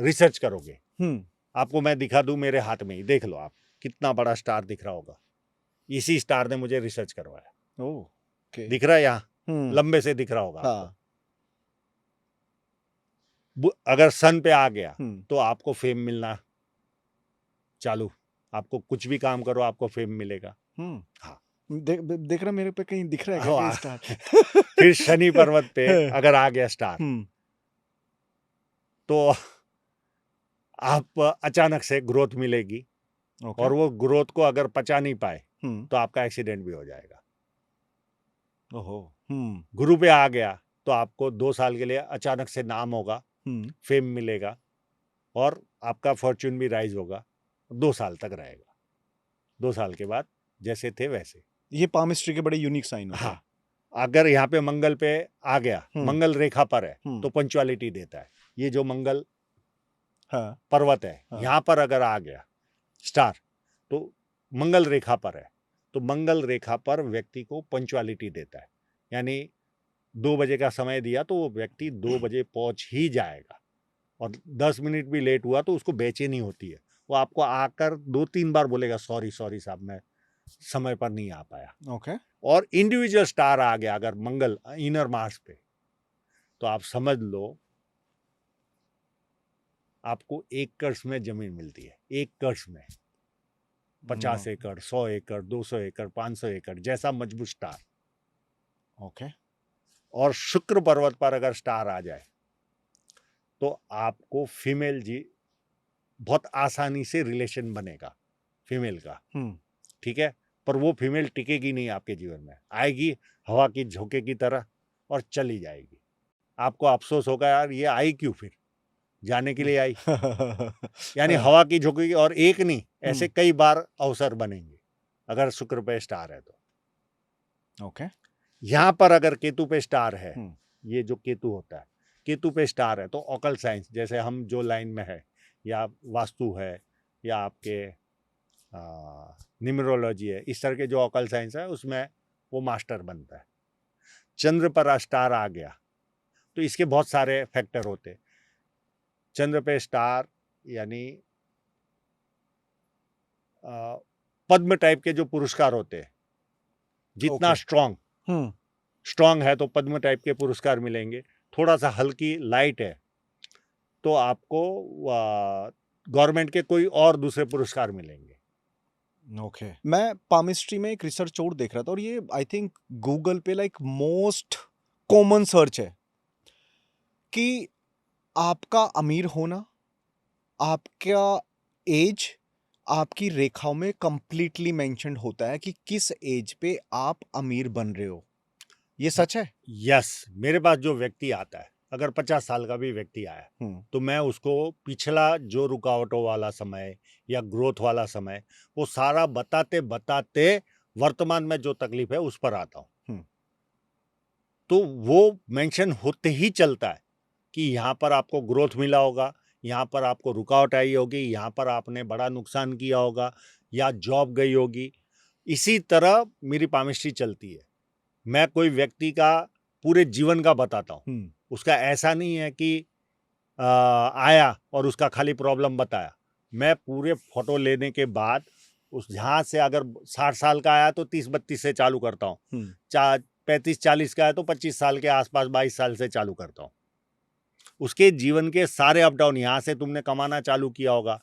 रिसर्च करोगे। आपको मैं दिखा दूं, मेरे हाथ में ही देख लो आप, कितना बड़ा स्टार दिख रहा होगा। इसी स्टार ने मुझे रिसर्च करवाया। ओके। दिख रहा है यहाँ, लंबे से दिख रहा होगा आपको। अगर सन पे आ गया तो आपको फेम मिलना चालू। आपको कुछ भी काम करो आपको फेम मिलेगा। हाँ, देख रहा मेरे पे कहीं दिख रहा है क्या हाँ, स्टार? फिर शनि पर्वत पे अगर आ गया स्टार तो आप अचानक से ग्रोथ मिलेगी। और वो ग्रोथ को अगर पचा नहीं पाए तो आपका एक्सीडेंट भी हो जाएगा। ओहो। गुरु पे आ गया तो आपको 2 साल के लिए अचानक से नाम होगा, फेम मिलेगा और आपका फॉर्च्यून भी राइज होगा। 2 साल तक रहेगा। 2 साल के बाद जैसे थे वैसे। ये पामिस्ट्री के बड़े यूनिक साइन होते हैं। हाँ, अगर यहाँ पे मंगल पे आ गया, मंगल रेखा पर है तो पंक्चुअलिटी देता है। ये जो मंगल पर्वत है, यहाँ पर अगर आ गया स्टार तो मंगल रेखा पर है, तो मंगल रेखा पर व्यक्ति को पंक्चुअलिटी देता है। यानी 2 बजे का समय दिया तो वो व्यक्ति 2 बजे पहुंच ही जाएगा। और 10 मिनट भी लेट हुआ तो उसको बेचैनी होती है। वो आपको आकर 2-3 बार बोलेगा, सॉरी साहब, मैं समय पर नहीं आ पाया। ओके। और इंडिविजुअल स्टार आ गया अगर मंगल इनर मार्स पे, तो आप समझ लो आपको 1 कर्स में जमीन मिलती है। 1 कर्स में 50 एकड़, 100 एकड़, 200 एकड़, 500 एकड़, जैसा मजबूत स्टार। ओके। और शुक्र पर्वत पर अगर स्टार आ जाए तो आपको फीमेल जी बहुत आसानी से रिलेशन बनेगा फीमेल का। ठीक है, पर वो फीमेल टिकेगी नहीं आपके जीवन में। आएगी हवा की झोंके की तरह और चली जाएगी। आपको अफसोस होगा, यार ये आई क्यों, फिर जाने के लिए आई। यानी हवा की झोंके की। और एक नहीं, ऐसे कई बार अवसर बनेंगे अगर शुक्र पे स्टार है तो। ओके। यहां पर अगर केतु पे स्टार है, ये जो केतु होता है, केतु पे स्टार है तो ऑकल्ट साइंस, जैसे हम जो लाइन में है, या वास्तु है, या आपके न्यूमरोलॉजी है, इस तरह के जो ऑकल्ट साइंस है उसमें वो मास्टर बनता है। चंद्र पर स्टार आ गया तो इसके बहुत सारे फैक्टर होते। चंद्र पे स्टार यानी पद्म टाइप के जो पुरस्कार होते हैं, जितना स्ट्रांग है तो पद्म टाइप के पुरस्कार मिलेंगे। थोड़ा सा हल्की लाइट है तो आपको गवर्नमेंट के कोई और दूसरे पुरस्कार मिलेंगे। ओके। मैं पामिस्ट्री में एक रिसर्च और देख रहा था और ये आई थिंक गूगल पे लाइक मोस्ट कॉमन सर्च है कि आपका अमीर होना, आपका एज, आपकी रेखाओं में कंप्लीटली मेंशन्ड होता है कि किस एज पे आप अमीर बन रहे हो। ये सच है? यस, मेरे पास जो व्यक्ति आता है, अगर 50 साल का भी व्यक्ति आया तो मैं उसको पिछला जो रुकावटों वाला समय या ग्रोथ वाला समय, वो सारा बताते बताते वर्तमान में जो तकलीफ है उस पर आता हूं। तो वो मेंशन होते ही चलता है कि यहाँ पर आपको ग्रोथ मिला होगा, यहाँ पर आपको रुकावट आई होगी, यहाँ पर आपने बड़ा नुकसान किया होगा या जॉब गई होगी। इसी तरह मेरी पामिस्ट्री चलती है। मैं कोई व्यक्ति का पूरे जीवन का बताता हूँ। उसका ऐसा नहीं है कि आया और उसका खाली प्रॉब्लम बताया। मैं पूरे फोटो लेने के बाद उस जहाँ से अगर 60 साल का आया तो 30-32 से चालू करता हूँ, 35-40 का है तो 25 साल के आसपास 22 साल से चालू करता हूँ। उसके जीवन के सारे अप डाउन, यहाँ से तुमने कमाना चालू किया होगा,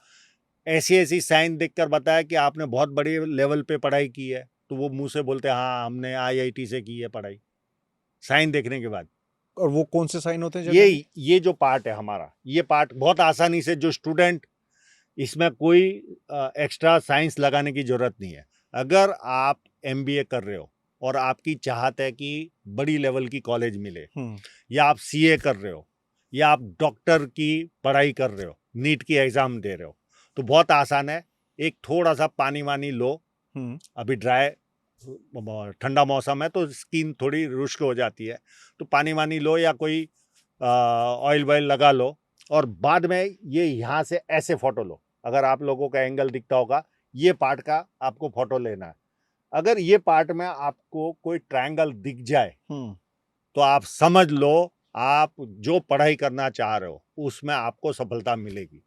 ऐसी ऐसी साइन देखकर बताया कि आपने बहुत बड़े लेवल पे पढ़ाई की है, तो वो मुंह से बोलते हैं हाँ हमने IIT से की है पढ़ाई, साइन देखने के बाद। और वो कौन से साइन होते हैं? ये जो पार्ट है हमारा, ये पार्ट बहुत आसानी से जो स्टूडेंट, इसमें कोई एक्स्ट्रा साइंस लगाने की जरूरत नहीं है। अगर आप MBA कर रहे हो और आपकी चाहत है कि बड़ी लेवल की कॉलेज मिले, या आप CA कर रहे हो, या आप डॉक्टर की पढ़ाई कर रहे हो, नीट की एग्जाम दे रहे हो, तो बहुत आसान है। एक थोड़ा सा पानी वानी लो, अभी ड्राई ठंडा मौसम है तो स्किन थोड़ी रुष्क हो जाती है, तो पानी वानी लो या कोई ऑयल वॉयल लगा लो, और बाद में ये यहाँ से ऐसे फोटो लो। अगर आप लोगों का एंगल दिखता होगा, ये पार्ट का आपको फोटो लेना है। अगर ये पार्ट में आपको कोई ट्रायंगल दिख जाए तो आप समझ लो आप जो पढ़ाई करना चाह रहे हो उसमें आपको सफलता मिलेगी।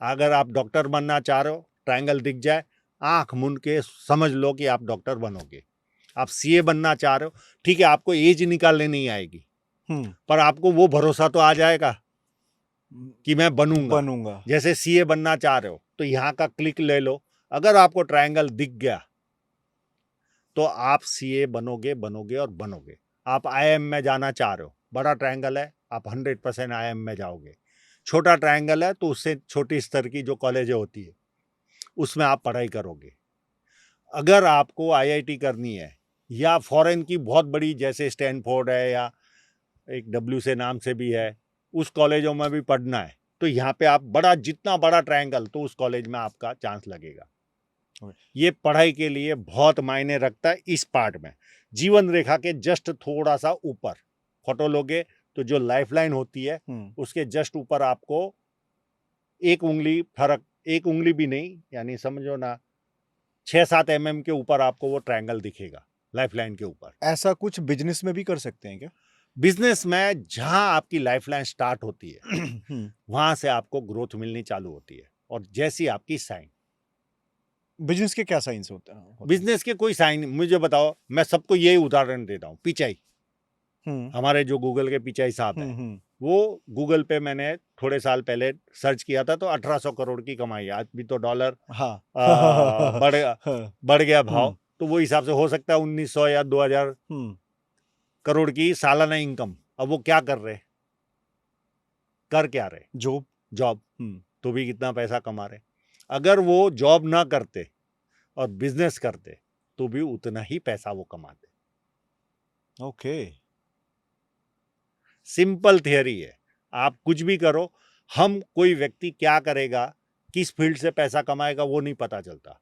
अगर आप डॉक्टर बनना चाह रहे हो, ट्रायंगल दिख जाए, आंख मूंद के समझ लो कि आप डॉक्टर बनोगे। आप CA बनना चाह रहे हो, ठीक है, आपको एज निकालने नहीं आएगी, पर आपको वो भरोसा तो आ जाएगा कि मैं बनूंगा। जैसे CA बनना चाह रहे हो तो यहाँ का क्लिक ले लो, अगर आपको ट्रायंगल दिख गया तो आप CA बनोगे और बनोगे। आप IIM में जाना चाह रहे हो, बड़ा ट्रायंगल है, आप 100% IIM में जाओगे। छोटा ट्रायंगल है तो उससे छोटी स्तर की जो कॉलेजें होती है उसमें आप पढ़ाई करोगे। अगर आपको IIT करनी है या फॉरेन की बहुत बड़ी जैसे स्टैनफोर्ड है या एक WC नाम से भी है, उस कॉलेजों में भी पढ़ना है, तो यहाँ पे आप जितना बड़ा ट्रायंगल तो उस कॉलेज में आपका चांस लगेगा। ये पढ़ाई के लिए बहुत मायने रखता है। इस पार्ट में जीवन रेखा के जस्ट थोड़ा सा ऊपर फोटो लोगे तो जो लाइफलाइन होती है उसके जस्ट ऊपर आपको एक उंगली फर्क, एक उंगली भी नहीं, यानी समझो ना 6-7 mm के ऊपर आपको वो ट्रायंगल दिखेगा लाइफलाइन के ऊपर। ऐसा कुछ बिजनेस में भी कर सकते हैं क्या? बिजनेस में जहां आपकी लाइफलाइन स्टार्ट होती है वहां से आपको ग्रोथ मिलनी चालू होती है, और जैसी आपकी साइन। बिजनेस के क्या साइंस होते हैं? बिजनेस के कोई साइन मुझे बताओ, मैं सबको यही उदाहरण देता हूँ। पिचाई, हमारे जो गूगल के पिचाई साहब हैं, वो गूगल पे मैंने थोड़े साल पहले सर्च किया था तो 1800 करोड़ की कमाई है। आज भी तो डॉलर बढ़ गया भाव, तो वो हिसाब से हो सकता है 1900 या 2000 करोड़ की सालाना इनकम। अब वो क्या कर रहे, क्या रहे? जॉब तो भी कितना पैसा कमा रहे। अगर वो जॉब ना करते और बिजनेस करते तो भी उतना ही पैसा वो कमाते। ओके, सिंपल थियरी है। आप कुछ भी करो, हम कोई व्यक्ति क्या करेगा, किस फील्ड से पैसा कमाएगा वो नहीं पता चलता,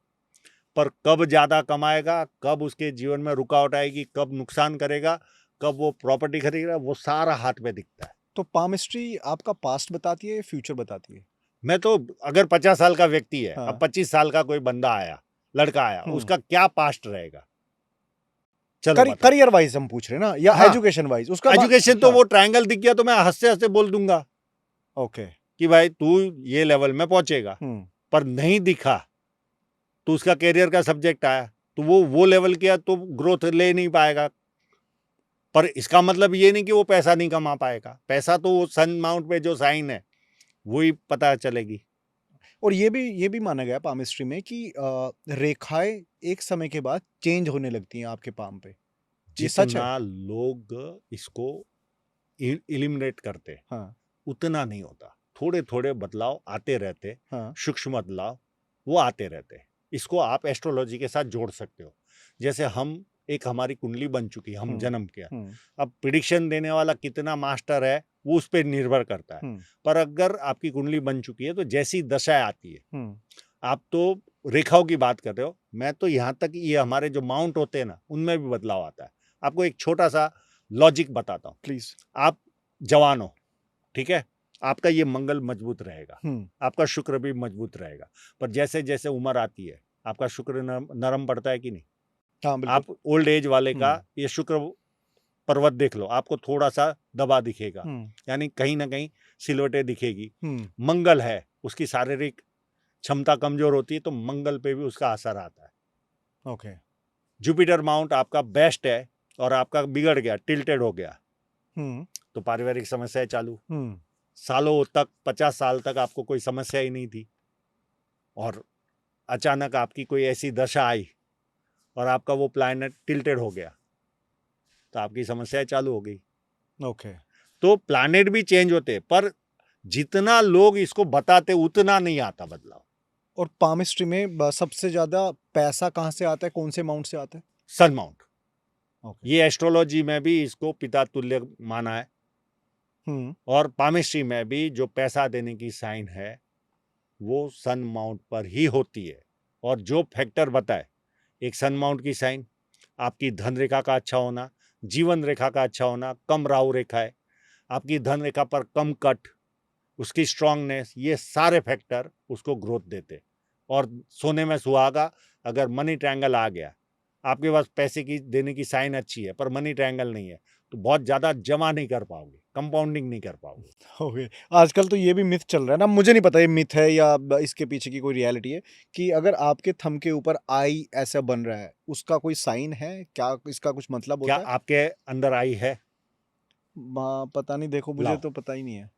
पर कब ज्यादा कमाएगा, कब उसके जीवन में रुकावट आएगी, कब नुकसान करेगा, कब वो प्रॉपर्टी खरीदेगा, वो सारा हाथ में दिखता है। तो पामिस्ट्री आपका पास्ट बताती है या फ्यूचर बताती है? मैं तो अगर 50 साल का व्यक्ति है, अब 25 साल का कोई बंदा आया, लड़का आया, उसका क्या पास्ट रहेगा? चलो करियर वाइज हम पूछ रहे हैं ना, या एजुकेशन वाइज? उसका एजुकेशन तो वो ट्रायंगल दिख गया तो मैं हंसते हंसते बोल दूंगा ओके कि भाई तू ये लेवल में पहुंचेगा, पर नहीं दिखा तो उसका करियर का सब्जेक्ट आया तो वो लेवल किया तो ग्रोथ ले नहीं पाएगा। पर इसका मतलब ये नहीं कि वो पैसा नहीं कमा पाएगा। पैसा तो वो सन माउंट पे जो साइन है वही पता चलेगी। और ये भी माना गया पामिस्ट्री में कि रेखाएं एक समय के बाद चेंज होने लगती हैं आपके पाम पे। ये सच है? जितना लोग इसको इलिमिनेट करते उतना नहीं होता। थोड़े थोड़े बदलाव आते रहते, सूक्ष्म बदलाव वो आते रहते। इसको आप एस्ट्रोलॉजी के साथ जोड़ सकते हो। जैसे हम एक हमारी कुंडली बन चुकी, हम जन्म किया, अब प्रिडिक्शन देने वाला कितना मास्टर है वो उस पर निर्भर करता है। पर अगर आपकी कुंडली बन चुकी है तो जैसी दशा आती है, आप तो रेखाओं की बात कर रहे हो, मैं तो यहाँ तक ये हमारे जो माउंट होते हैं ना उनमें भी बदलाव आता है। आपको एक छोटा सा लॉजिक बताता हूँ। प्लीज। आप जवान हो, ठीक है, आपका ये मंगल मजबूत रहेगा, आपका शुक्र भी मजबूत रहेगा। पर जैसे जैसे उम्र आती है आपका शुक्र नरम पड़ता है कि नहीं? हाँ, बिल्कुल। आप ओल्ड एज वाले का ये शुक्र पर्वत देख लो, आपको थोड़ा सा दबा दिखेगा, यानी कहीं ना कहीं सिलवटें दिखेगी। मंगल है, उसकी शारीरिक क्षमता कमजोर होती है तो मंगल पे भी उसका असर आता है। ओके। जुपिटर माउंट आपका बेस्ट है और आपका बिगड़ गया, टिल्टेड हो गया, तो पारिवारिक समस्याएं चालू। सालों तक 50 साल तक आपको कोई समस्या ही नहीं थी और अचानक आपकी कोई ऐसी दशा आई और आपका वो प्लैनेट टिल्टेड हो गया तो आपकी समस्याएं चालू हो गई। ओके। तो प्लैनेट भी चेंज होते पर जितना लोग इसको बताते उतना नहीं आता बदलाव। और पामिस्ट्री में सबसे ज्यादा पैसा कहाँ से आता है, कौन से माउंट से आता है? सन माउंट। ये एस्ट्रोलॉजी में भी इसको पिता तुल्य माना है और पामिस्ट्री में भी जो पैसा देने की साइन है वो सन माउंट पर ही होती है। और जो फैक्टर बताए, एक सन माउंट की साइन, आपकी धन रेखा का अच्छा होना, जीवन रेखा का अच्छा होना, कम राहु रेखा है, आपकी धन रेखा पर कम कट, उसकी स्ट्रांगनेस, ये सारे फैक्टर उसको ग्रोथ देते। और सोने में सुहागा, अगर मनी ट्रायंगल आ गया, आपके पास पैसे की देने की साइन अच्छी है पर मनी ट्रायंगल नहीं है तो बहुत ज्यादा जमा नहीं कर पाओगे, कंपाउंडिंग नहीं कर पाओगे। ओके। आजकल तो ये भी मिथ चल रहा है ना, मुझे नहीं पता ये मिथ है या इसके पीछे की कोई रियलिटी है, कि अगर आपके थंब के ऊपर आई ऐसा बन रहा है उसका कोई साइन है क्या? इसका कुछ मतलब क्या होता है? आपके अंदर आई है? पता नहीं, देखो मुझे लाओ। तो पता ही नहीं है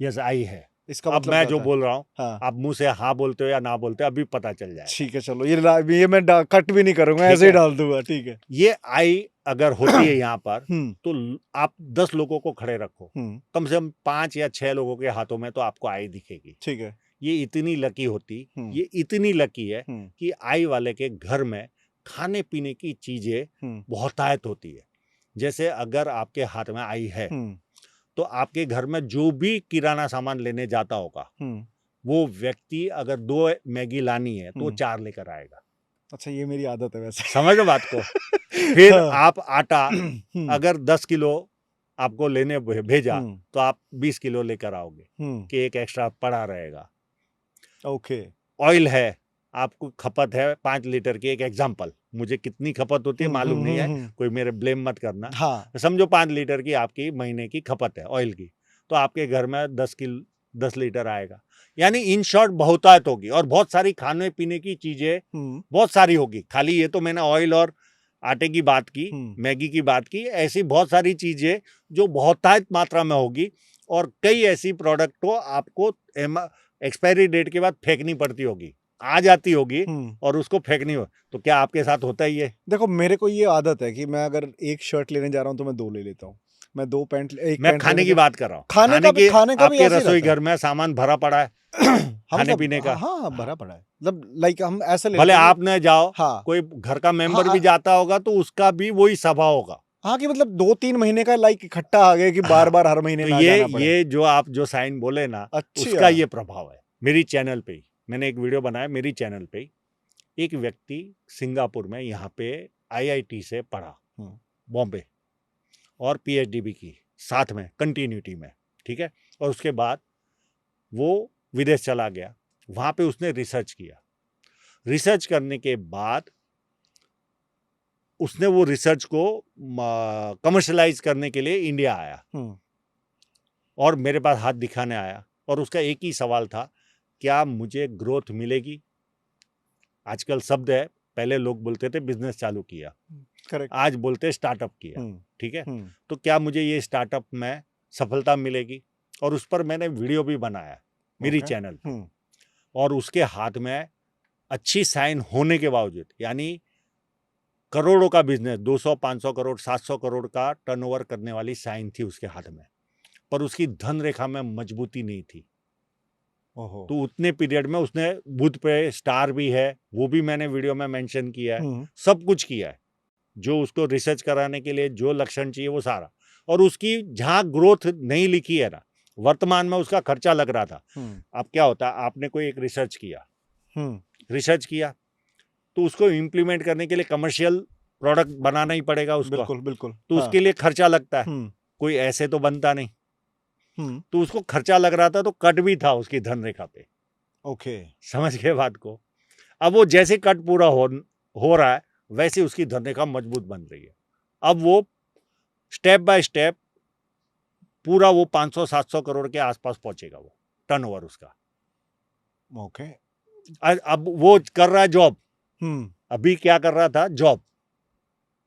यस, आई है। इसका अब मतलब मैं क्या जो होता है? बोल रहा हूँ हाँ, आप मुंह से हाँ बोलते हो या ना बोलते हो अभी पता चल जाएगा। ठीक है, चलो ये मैं कट भी नहीं करूंगा, ठीक ऐसे ही है। डाल दूंगा, ठीक है। ये आई अगर होती है यहाँ पर तो आप 10 लोगों को खड़े रखो, कम से कम 5 या 6 लोगों के हाथों में तो आपको आई दिखेगी। ठीक है। ये इतनी लकी होती, ये इतनी लकी है कि आई वाले के घर में खाने पीने की चीजें बहुतायत होती है। जैसे अगर आपके हाथ में आई है तो आपके घर में जो भी किराना सामान लेने जाता होगा वो व्यक्ति अगर 2 मैगी लानी है तो 4 लेकर आएगा। अच्छा, ये मेरी आदत है वैसे। समझ लो बात को। फिर हाँ। आप आटा अगर 10 किलो आपको लेने भेजा तो आप 20 किलो लेकर आओगे कि एक एक्स्ट्रा पड़ा रहेगा। ओके। ऑयल है, आपको खपत है 5 लीटर की, एक एग्जांपल, मुझे कितनी खपत होती है मालूम नहीं है, कोई मेरे ब्लेम मत करना। हाँ। समझो 5 लीटर की आपकी महीने की खपत है ऑयल की, तो आपके घर में 10 लीटर आएगा। यानी इन शॉर्ट बहुतायत होगी और बहुत सारी खाने पीने की चीजें बहुत सारी होगी। खाली ये तो मैंने ऑयल और आटे की बात की, मैगी की बात की, ऐसी बहुत सारी चीजें जो बहुतायत मात्रा में होगी। और कई ऐसी प्रोडक्ट को आपको एक्सपायरी डेट के बाद फेंकनी पड़ती होगी, आ जाती होगी और उसको फेंकनी हो। तो क्या आपके साथ होता ही है? देखो, मेरे को ये आदत है कि मैं अगर एक शर्ट लेने जा रहा हूँ तो मैं 2 ले लेता हूँ। मैं 2 पैंट, एक मैं पैंट खाने की बात कर रहा हूँ। खाने का भी आपके ऐसे ही रसोई रहता है। घर में सामान भरा पड़ा है खाने पीने का। हाँ, भरा पड़ा है, मतलब लाइक हम ऐसे लेते भले हैं आप न जाओ, हाँ, कोई घर का मेंबर हाँ, भी जाता होगा तो उसका भी वही सभा होगा। हाँ, कि मतलब 2-3 महीने का लाइक इकट्ठा आ गया कि बार-बार हर महीने तो ना जाना पड़े। ये जो आप जो साइन बोले ना, उसका ये प्रभाव है। मेरी चैनल पे ही मैंने एक वीडियो बनाया, मेरी चैनल पे ही एक व्यक्ति सिंगापुर में यहाँ पे IIT से पढ़ा, बॉम्बे, और PhD भी की साथ में कंटिन्यूटी में, ठीक है। और उसके बाद वो विदेश चला गया, वहाँ पे उसने रिसर्च किया। रिसर्च करने के बाद उसने वो रिसर्च को कमर्शलाइज करने के लिए इंडिया आया और मेरे पास हाथ दिखाने आया और उसका एक ही सवाल था, क्या मुझे ग्रोथ मिलेगी? आजकल शब्द है, पहले लोग बोलते थे बिजनेस चालू किया, करेक्ट, आज बोलते स्टार्टअप किया, ठीक है। तो क्या मुझे ये स्टार्टअप में सफलता मिलेगी? और उस पर मैंने वीडियो भी बनाया मेरी चैनल पे। और उसके हाथ में अच्छी साइन होने के बावजूद, यानी करोड़ों का बिजनेस, 200-500 करोड़ 700 करोड़ का टर्नओवर करने वाली साइन थी उसके हाथ में, पर उसकी धन रेखा में मजबूती नहीं थी। तो उतने पीरियड में उसने बुध पे स्टार भी है, वो भी मैंने वीडियो में मेंशन किया है, सब कुछ किया है जो उसको रिसर्च कराने के लिए जो लक्षण चाहिए वो सारा। और उसकी जहाँ ग्रोथ नहीं लिखी है ना, वर्तमान में उसका खर्चा लग रहा था। अब क्या होता है, आपने कोई एक रिसर्च किया तो उसको इम्प्लीमेंट करने के लिए कमर्शियल प्रोडक्ट बनाना ही पड़ेगा उसको। बिल्कुल, बिल्कुल। तो उसके लिए खर्चा लगता है, कोई ऐसे तो बनता नहीं। तो उसको खर्चा लग रहा था, तो कट भी था उसकी धन रेखा पे। ओके। समझ गए बात को? अब वो जैसे कट पूरा हो रहा है, वैसे उसकी धन रेखा मजबूत बन रही है। अब वो स्टेप बाय स्टेप पूरा वो 500-700 करोड़ के आसपास पहुंचेगा, वो टर्नओवर उसका। ओके। अब वो कर रहा है जॉब। हम्म। अभी क्या कर रहा था? जॉब।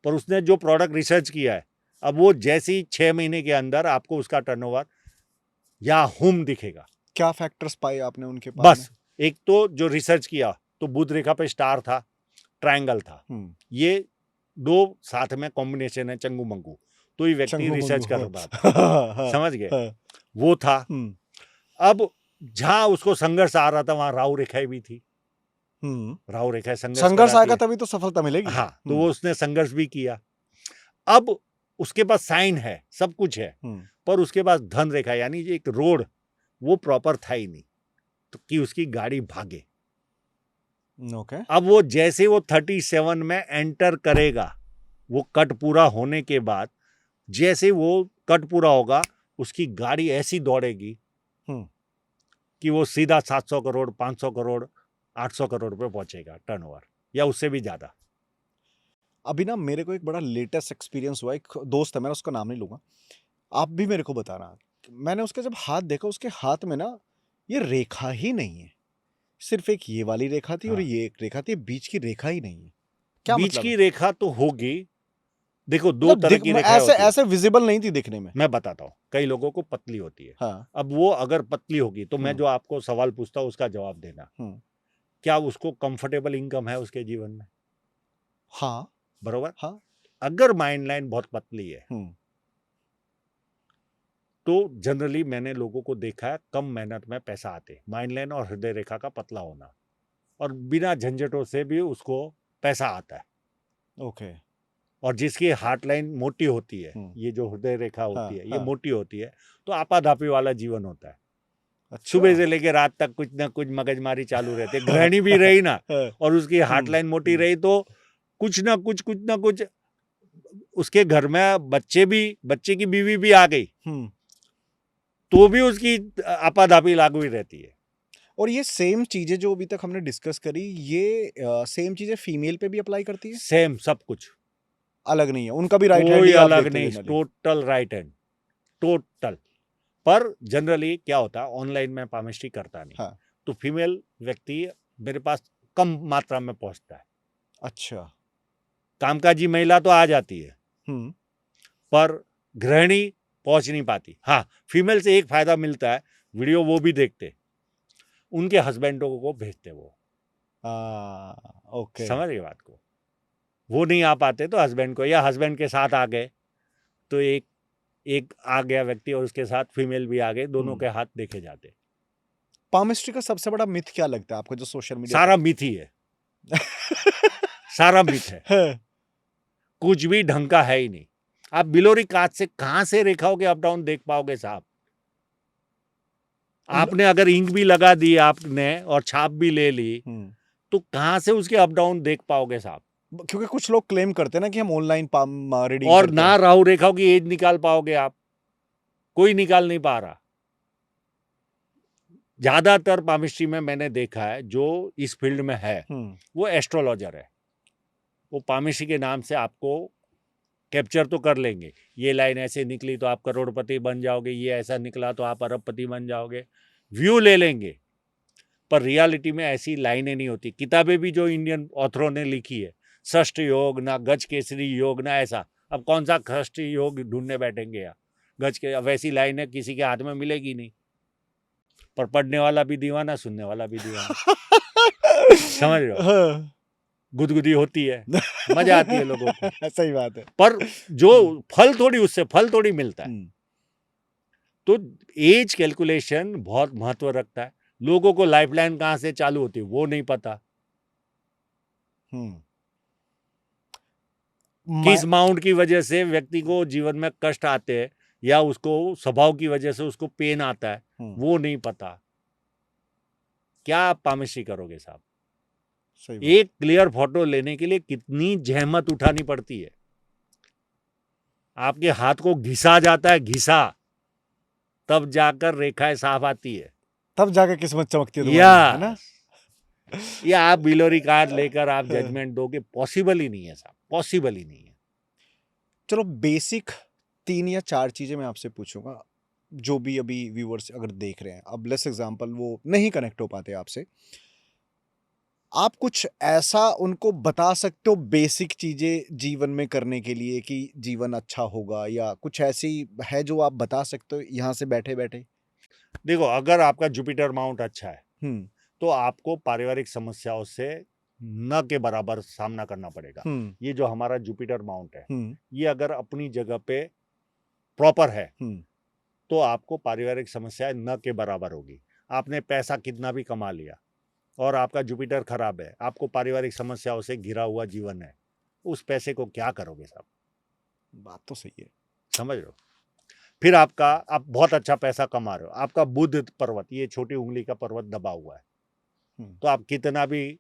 पर उसने जो प्रोडक्ट रिसर्च किया है, अब वो जैसे ही 6 महीने के अंदर आपको उसका टर्नओवर या हुम दिखेगा। क्या फैक्टर्स पाए आपने उनके पास बस एक तो जो रिसर्च किया, तो बुध रेखा पे स्टार था, ट्रायंगल था, में? ये दो साथ में कॉम्बिनेशन है, चंगू मंगू, तो ये व्यक्ति चंगू रिसर्च मंगू, कर हाँ। रहा था। हाँ, समझ गए? हाँ। वो था। हम्म। अब जहां उसको संघर्ष आ रहा था, वहां राहु रेखाएं भी थी। राहु रेखाएं संघर्ष संघर्ष कराती आएगा है। तभी तो सफलता मिलेगी। हाँ, तो वो उसने संघर्ष भी किया। अब उसके पास साइन है, सब कुछ है, पर उसके पास धन रेखा यानी एक रोड वो प्रॉपर था ही नहीं, तो कि उसकी गाड़ी भागे। ओके। अब वो जैसे वो 37 में एंटर करेगा, वो कट पूरा होने के बाद जैसे वो कट पूरा होगा, उसकी गाड़ी ऐसी दौड़ेगी कि वो सीधा 700 करोड़, 500 करोड़, 800 करोड़ पे पहुंचेगा टर्नओवर, या उससे भी ज्यादा। अभी ना मेरे को एक बड़ा लेटेस्ट एक्सपीरियंस हुआ। एक दोस्त है मेरा, उसका नाम नहीं लूंगा, आप भी मेरे को बताना। मैंने उसका जब हाथ देखा, उसके हाथ में ना ये रेखा ही नहीं है, सिर्फ एक ये वाली रेखा थी और ये एक रेखा थी, बीच की रेखा ही नहीं है। क्या बीच मतलब की है? रेखा तो होगी। देखो, दो मतलब तरह की रेखाएं ऐसे होती है। ऐसे विजिबल नहीं थी दिखने में। मैं बताता हूँ, कई लोगों को पतली होती है। हाँ। अब वो अगर पतली होगी, तो मैं जो आपको सवाल पूछता हूँ उसका जवाब देना। क्या उसको कंफर्टेबल इनकम है उसके जीवन में? हाँ। बरोबर। हाँ। अगर माइंड लाइन बहुत पतली है, तो जनरली मैंने लोगों को देखा है, कम मेहनत में पैसा आते। माइंड लाइन और हृदय रेखा का पतला होना, और बिना झंझटों से भी उसको पैसा आता है। ओके। और जिसकी हार्ट लाइन मोटी होती है, ये जो हृदय रेखा होती है, ये हाँ। मोटी होती है, तो आपाधापी वाला जीवन होता है। अच्छा। सुबह से लेकर रात तक कुछ ना कुछ मगजमारी चालू रहती है। गृहिणी भी रही ना, और उसकी हार्ट लाइन मोटी रही, तो कुछ ना कुछ उसके घर में बच्चे की बीवी भी आ गई, तो भी उसकी आपाधापी लागू ही रहती है। और ये सेम चीजें जो अभी तक हमने डिस्कस करी, ये सेम चीजें फीमेल पे भी अप्लाई करती है? सेम, सब कुछ अलग नहीं है, उनका भी राइट हैंड कोई ही आप अलग देखते नहीं, generally? Total right hand, total. पर जनरली क्या होता है, ऑनलाइन में पामिस्ट्री करता नहीं। हाँ। तो फीमेल व्यक्ति मेरे पास कम मात्रा में पहुंचता है। अच्छा। कामकाजी महिला तो आ जाती है, पर गृहिणी पहुंच नहीं पाती। हाँ, फीमेल से एक फायदा मिलता है, वीडियो वो भी देखते, उनके हस्बैंडों को भेजते वो। ओके। समझ गए बात को? वो नहीं आ पाते तो हस्बैंड को, या हस्बैंड के साथ आ गए, तो एक आ गया व्यक्ति और उसके साथ फीमेल भी आ गए, दोनों के हाथ देखे जाते। पामिस्ट्री का सबसे बड़ा मिथ क्या लगता है आपको, जो सोशल मीडिया सारा मिथ ही है। सारा मिथ है, है? कुछ भी ढंग का है ही नहीं। आप बिलोरी कांच से कहां से रेखाओं के अप डाउन देख पाओगे साहब? आपने अगर इंक भी लगा दी आपने और छाप भी ले ली, तो कहां से उसके अप डाउन देख पाओगे साहब? क्योंकि कुछ लोग क्लेम करते हैं ना कि हम ऑनलाइन पाम रीडिंग और करते ना हैं। राहु रेखाओं की एज निकाल पाओगे आप, कोई निकाल नहीं पा रहा। ज्यादातर पामिस्ट्री में मैंने देखा है, जो इस फील्ड में है, वो एस्ट्रोलॉजर है। वो पामिस्ट्री के नाम से आपको कैप्चर तो कर लेंगे, ये लाइन ऐसे निकली तो आप करोड़पति बन जाओगे, ये ऐसा निकला तो आप अरबपति बन जाओगे, व्यू ले लेंगे। पर रियलिटी में ऐसी लाइनें नहीं होती। किताबें भी जो इंडियन ऑथरों ने लिखी है, षष्ठ योग ना गज केसरी योग ना ऐसा, अब कौन सा षष्ठ योग ढूंढने बैठेंगे यार? गज के वैसी लाइनें किसी के हाथ में मिलेगी नहीं। पर पढ़ने वाला भी दीवाना, सुनने वाला भी दीवाना। समझ रहे हो? गुदगुदी होती है, मजा आती है लोगों को। सही बात है। पर जो उससे फल थोड़ी मिलता है। तो एज कैलकुलेशन बहुत महत्व रखता है। लोगों को लाइफलाइन कहां से चालू होती है वो नहीं पता, किस माउंट की वजह से व्यक्ति को जीवन में कष्ट आते हैं, या उसको स्वभाव की वजह से उसको पेन आता है, वो नहीं पता। क्या आप पामिस्ट्री करोगे साहब? एक क्लियर फोटो लेने के लिए कितनी जहमत उठानी पड़ती है। आपके हाथ को घिसा जाता है, घिसा, तब जाकर रेखाएं साफ आती है, तब जाके किस्मत चमकती है तुम्हारी, है ना? या आप बिलोरी कार्ड लेकर आप जजमेंट दोगे, पॉसिबल ही नहीं है साहब, पॉसिबल ही नहीं है। चलो बेसिक 3 या 4 चीजें मैं आपसे पूछूंगा, जो भी अभी व्यूअर्स अगर देख रहे हैं, अब लेट्स एग्जांपल वो नहीं कनेक्ट हो पाते आपसे, आप कुछ ऐसा उनको बता सकते हो बेसिक चीजें जीवन में करने के लिए कि जीवन अच्छा होगा, या कुछ ऐसी है जो आप बता सकते हो यहाँ से बैठे बैठे? देखो, अगर आपका जुपिटर माउंट अच्छा है हम्म तो आपको पारिवारिक समस्याओं से न के बराबर सामना करना पड़ेगा। ये जो हमारा जुपिटर माउंट है, ये अगर अपनी जगह पे प्रॉपर है तो आपको पारिवारिक समस्याएं न के बराबर होगी। आपने पैसा कितना भी कमा लिया और आपका जुपिटर खराब है, आपको पारिवारिक समस्याओं से घिरा हुआ जीवन है, उस पैसे को क्या करोगे साहब? बात तो सही है। समझ रहे हो? फिर आप बहुत अच्छा पैसा कमा रहे हो, आपका बुध पर्वत, ये छोटी उंगली का पर्वत दबा हुआ है, तो आप कितना भी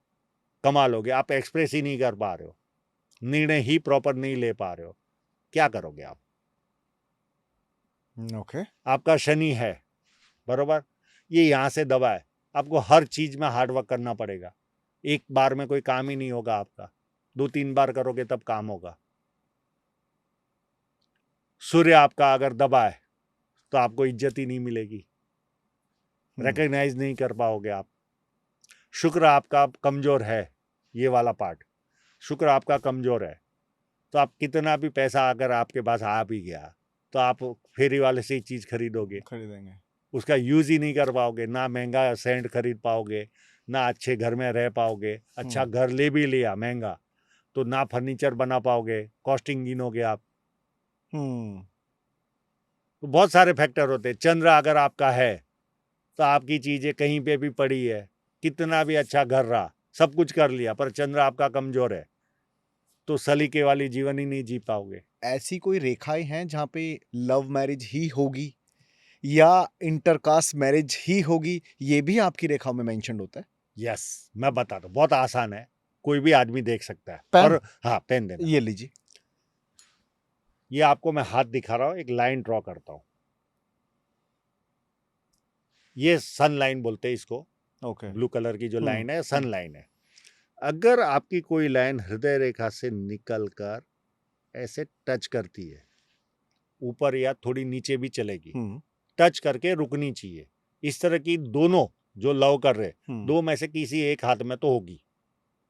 कमा लोगे, आप एक्सप्रेस ही नहीं कर पा रहे हो, निर्णय ही प्रॉपर नहीं ले पा रहे हो, क्या करोगे आप? ओके। आपका शनि है, बरोबर, ये यहां से दबा है, आपको हर चीज में हार्डवर्क करना पड़ेगा, एक बार में कोई काम ही नहीं होगा आपका, 2-3 बार करोगे तब काम होगा। सूर्य आपका अगर दबा है तो आपको इज्जत ही नहीं मिलेगी, रिकॉग्नाइज नहीं कर पाओगे आप। शुक्र आपका कमजोर है, ये वाला पार्ट, शुक्र आपका कमजोर है, तो आप कितना भी पैसा अगर आपके पास आ भी गया तो आप फेरी वाले से ही चीज खरीदेंगे, उसका यूज ही नहीं कर पाओगे, ना महंगा सेंट खरीद पाओगे, ना अच्छे घर में रह पाओगे। अच्छा घर ले भी लिया महंगा तो ना फर्नीचर बना पाओगे, कॉस्टिंग गिनोगे आप। तो बहुत सारे फैक्टर होते हैं। चंद्र अगर आपका है तो आपकी चीजें कहीं पे भी पड़ी है, कितना भी अच्छा घर रहा, सब कुछ कर लिया, पर चंद्र आपका कमजोर है तो सलीके वाली जीवन ही नहीं जी पाओगे। ऐसी कोई रेखाएं हैं जहाँ पे लव मैरिज ही होगी या इंटरकास्ट मैरिज ही होगी, ये भी आपकी रेखा में मेंशन होता है? यस, मैं बताता हूँ, बहुत आसान है, कोई भी आदमी देख सकता है। पेन? और हाँ, पेन देना, ये लीजिए। ये आपको मैं हाथ दिखा रहा हूँ, एक लाइन ड्रॉ करता हूँ, ये सन लाइन बोलते हैं इसको, ब्लू कलर की जो लाइन है सन लाइन है। अगर आपकी कोई लाइन हृदय रेखा से निकलकर ऐसे टच करती है, ऊपर या थोड़ी नीचे भी चलेगी, टच करके रुकनी चाहिए। इस तरह की दोनों जो लव कर रहे, दो में से किसी एक हाथ में तो होगी।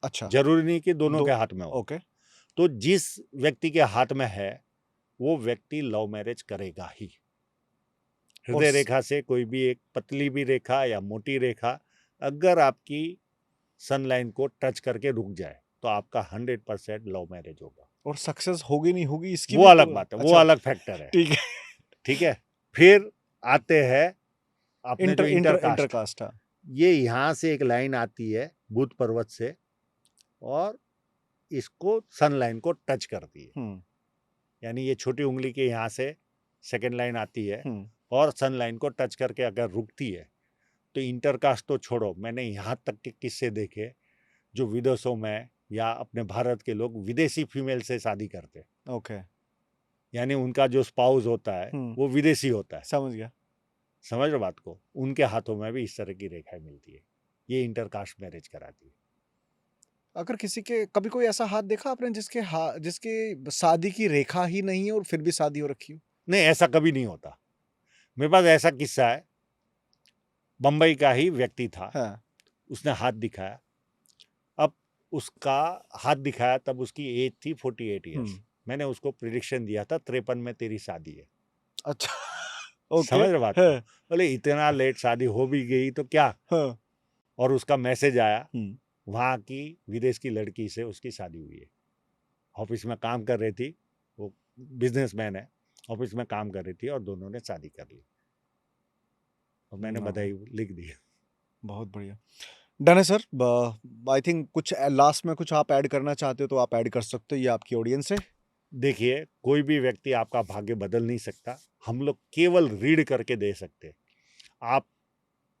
अच्छा, जरूरी नहीं कि दोनों के हाथ में हो। ओके। तो जिस व्यक्ति के हाथ में है वो व्यक्ति लव मैरिज करेगा ही। हृदय रेखा से कोई भी एक पतली भी रेखा या मोटी रेखा अगर आपकी सनलाइन को टच करके रुक जाए तो आपका 100% लव मैरिज होगा। और सक्सेस होगी नहीं होगी इसकी वो भी अलग तो बात है, वो अलग फैक्टर है। ठीक है। ठीक है, फिर आते हैं अपने जो इंटरकास्ट। ये यहाँ से एक लाइन आती है बुध पर्वत से और इसको सनलाइन को टच करती है, यानी ये छोटी उंगली के यहाँ से सेकेंड लाइन आती है और सनलाइन को टच करके अगर रुकती है तो इंटरकास्ट तो छोड़ो, मैंने यहाँ तक के किस्से देखे जो विदेशों में या अपने भारत के लोग विदेशी फीमेल से शादी करते। ओके। यानी उनका जो स्पाउस होता है वो विदेशी होता है। समझ गया। समझ रहे बात को? उनके हाथों में भी इस तरह की रेखाएं मिलती है, ये इंटरकास्ट मैरिज कराती है। अगर किसी के कभी कोई ऐसा हाथ देखा आपने जिसके शादी की रेखा ही नहीं है और फिर भी शादी हो रखी हो? नहीं, ऐसा कभी नहीं होता। मेरे पास ऐसा किस्सा है, बंबई का ही व्यक्ति था। हाँ। उसने हाथ दिखाया, अब उसका हाथ दिखाया तब उसकी एज थी 48 ईयर्स। मैंने उसको प्रिडिक्शन दिया था 53 में तेरी शादी है। अच्छा। ओके। समझ रहे बात को? बोले इतना लेट शादी हो भी गई तो क्या। और उसका मैसेज आया, वहां की विदेश की लड़की से उसकी शादी हुई है। ऑफिस में काम कर रही थी, वो बिजनेसमैन है, ऑफिस में काम कर रही थी और दोनों ने शादी कर ली और मैंने बधाई लिख दी। बहुत बढ़िया। डन है सर। आई थिंक कुछ लास्ट में कुछ आप ऐड करना चाहते हो तो आप ऐड कर सकते हो, ये आपकी ऑडियंस है। देखिए, कोई भी व्यक्ति आपका भाग्य बदल नहीं सकता, हम लोग केवल रीड करके दे सकते। आप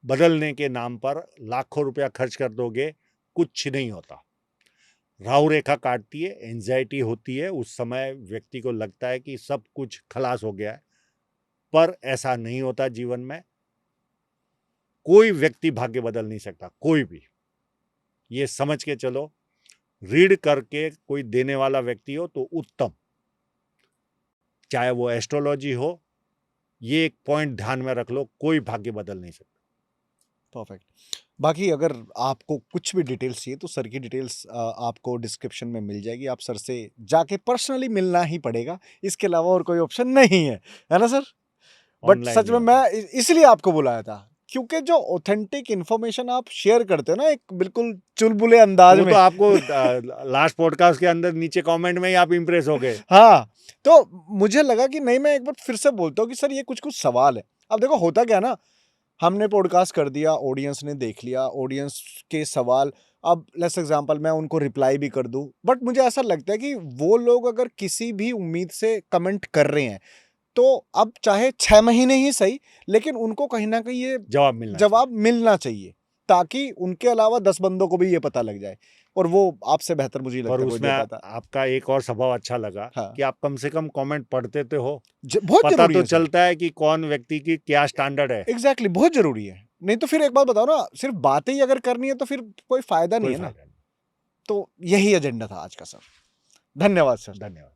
बदलने के नाम पर लाखों रुपया खर्च कर दोगे, कुछ नहीं होता। राहु रेखा काटती है, एंजाइटी होती है, उस समय व्यक्ति को लगता है कि सब कुछ खलास हो गया है, पर ऐसा नहीं होता जीवन में। कोई व्यक्ति भाग्य बदल नहीं सकता, कोई भी। ये समझ के चलो, रीड करके कोई देने वाला व्यक्ति हो तो उत्तम, चाहे वो एस्ट्रोलॉजी हो। ये एक पॉइंट ध्यान में रख लो, कोई भाग्य बदल नहीं सकता। परफेक्ट। बाकी अगर आपको कुछ भी डिटेल्स चाहिए तो सर की डिटेल्स आपको डिस्क्रिप्शन में मिल जाएगी। आप सर से जाके पर्सनली मिलना ही पड़ेगा, इसके अलावा और कोई ऑप्शन नहीं है ना सर? बट Online सच भी में होता मैं इसलिए आपको बुलाया था क्योंकि जो ऑथेंटिक इन्फॉर्मेशन आप शेयर करते हो ना, एक बिल्कुल चुलबुले अंदाज वो में। तो आपको लास्ट पॉडकास्ट के अंदर नीचे कमेंट में ही आप इंप्रेस हो गए। हाँ, तो मुझे लगा कि नहीं, मैं एक बार फिर से बोलता हूँ कि सर ये कुछ सवाल है। अब देखो होता क्या ना, हमने पॉडकास्ट कर दिया, ऑडियंस ने देख लिया, ऑडियंस के सवाल, अब लेट्स एग्जांपल मैं उनको रिप्लाई भी कर दूं, बट मुझे ऐसा लगता है कि वो लोग अगर किसी भी उम्मीद से कमेंट कर रहे हैं तो अब चाहे 6 महीने ही सही, लेकिन उनको कहीं ना कहीं ये जवाब मिलना चाहिए ताकि उनके अलावा 10 बंदों को भी ये पता लग जाए, और वो आपसे बेहतर मुझे लगता पर है कोई उसमें दे पाता। आपका एक और स्वभाव अच्छा लगा हाँ, कि आप कम से कम कमेंट पढ़ते तो हो, बहुत पता जरूरी तो है सर। चलता है कि कौन व्यक्ति की क्या स्टैंडर्ड है। एग्जैक्टली, बहुत जरूरी है। नहीं तो फिर एक बात बताओ ना, सिर्फ बातें ही अगर करनी है तो फिर कोई फायदा नहीं कोई है ना। फायदा नहीं। तो यही एजेंडा था आज का सर। धन्यवाद सर। धन्यवाद।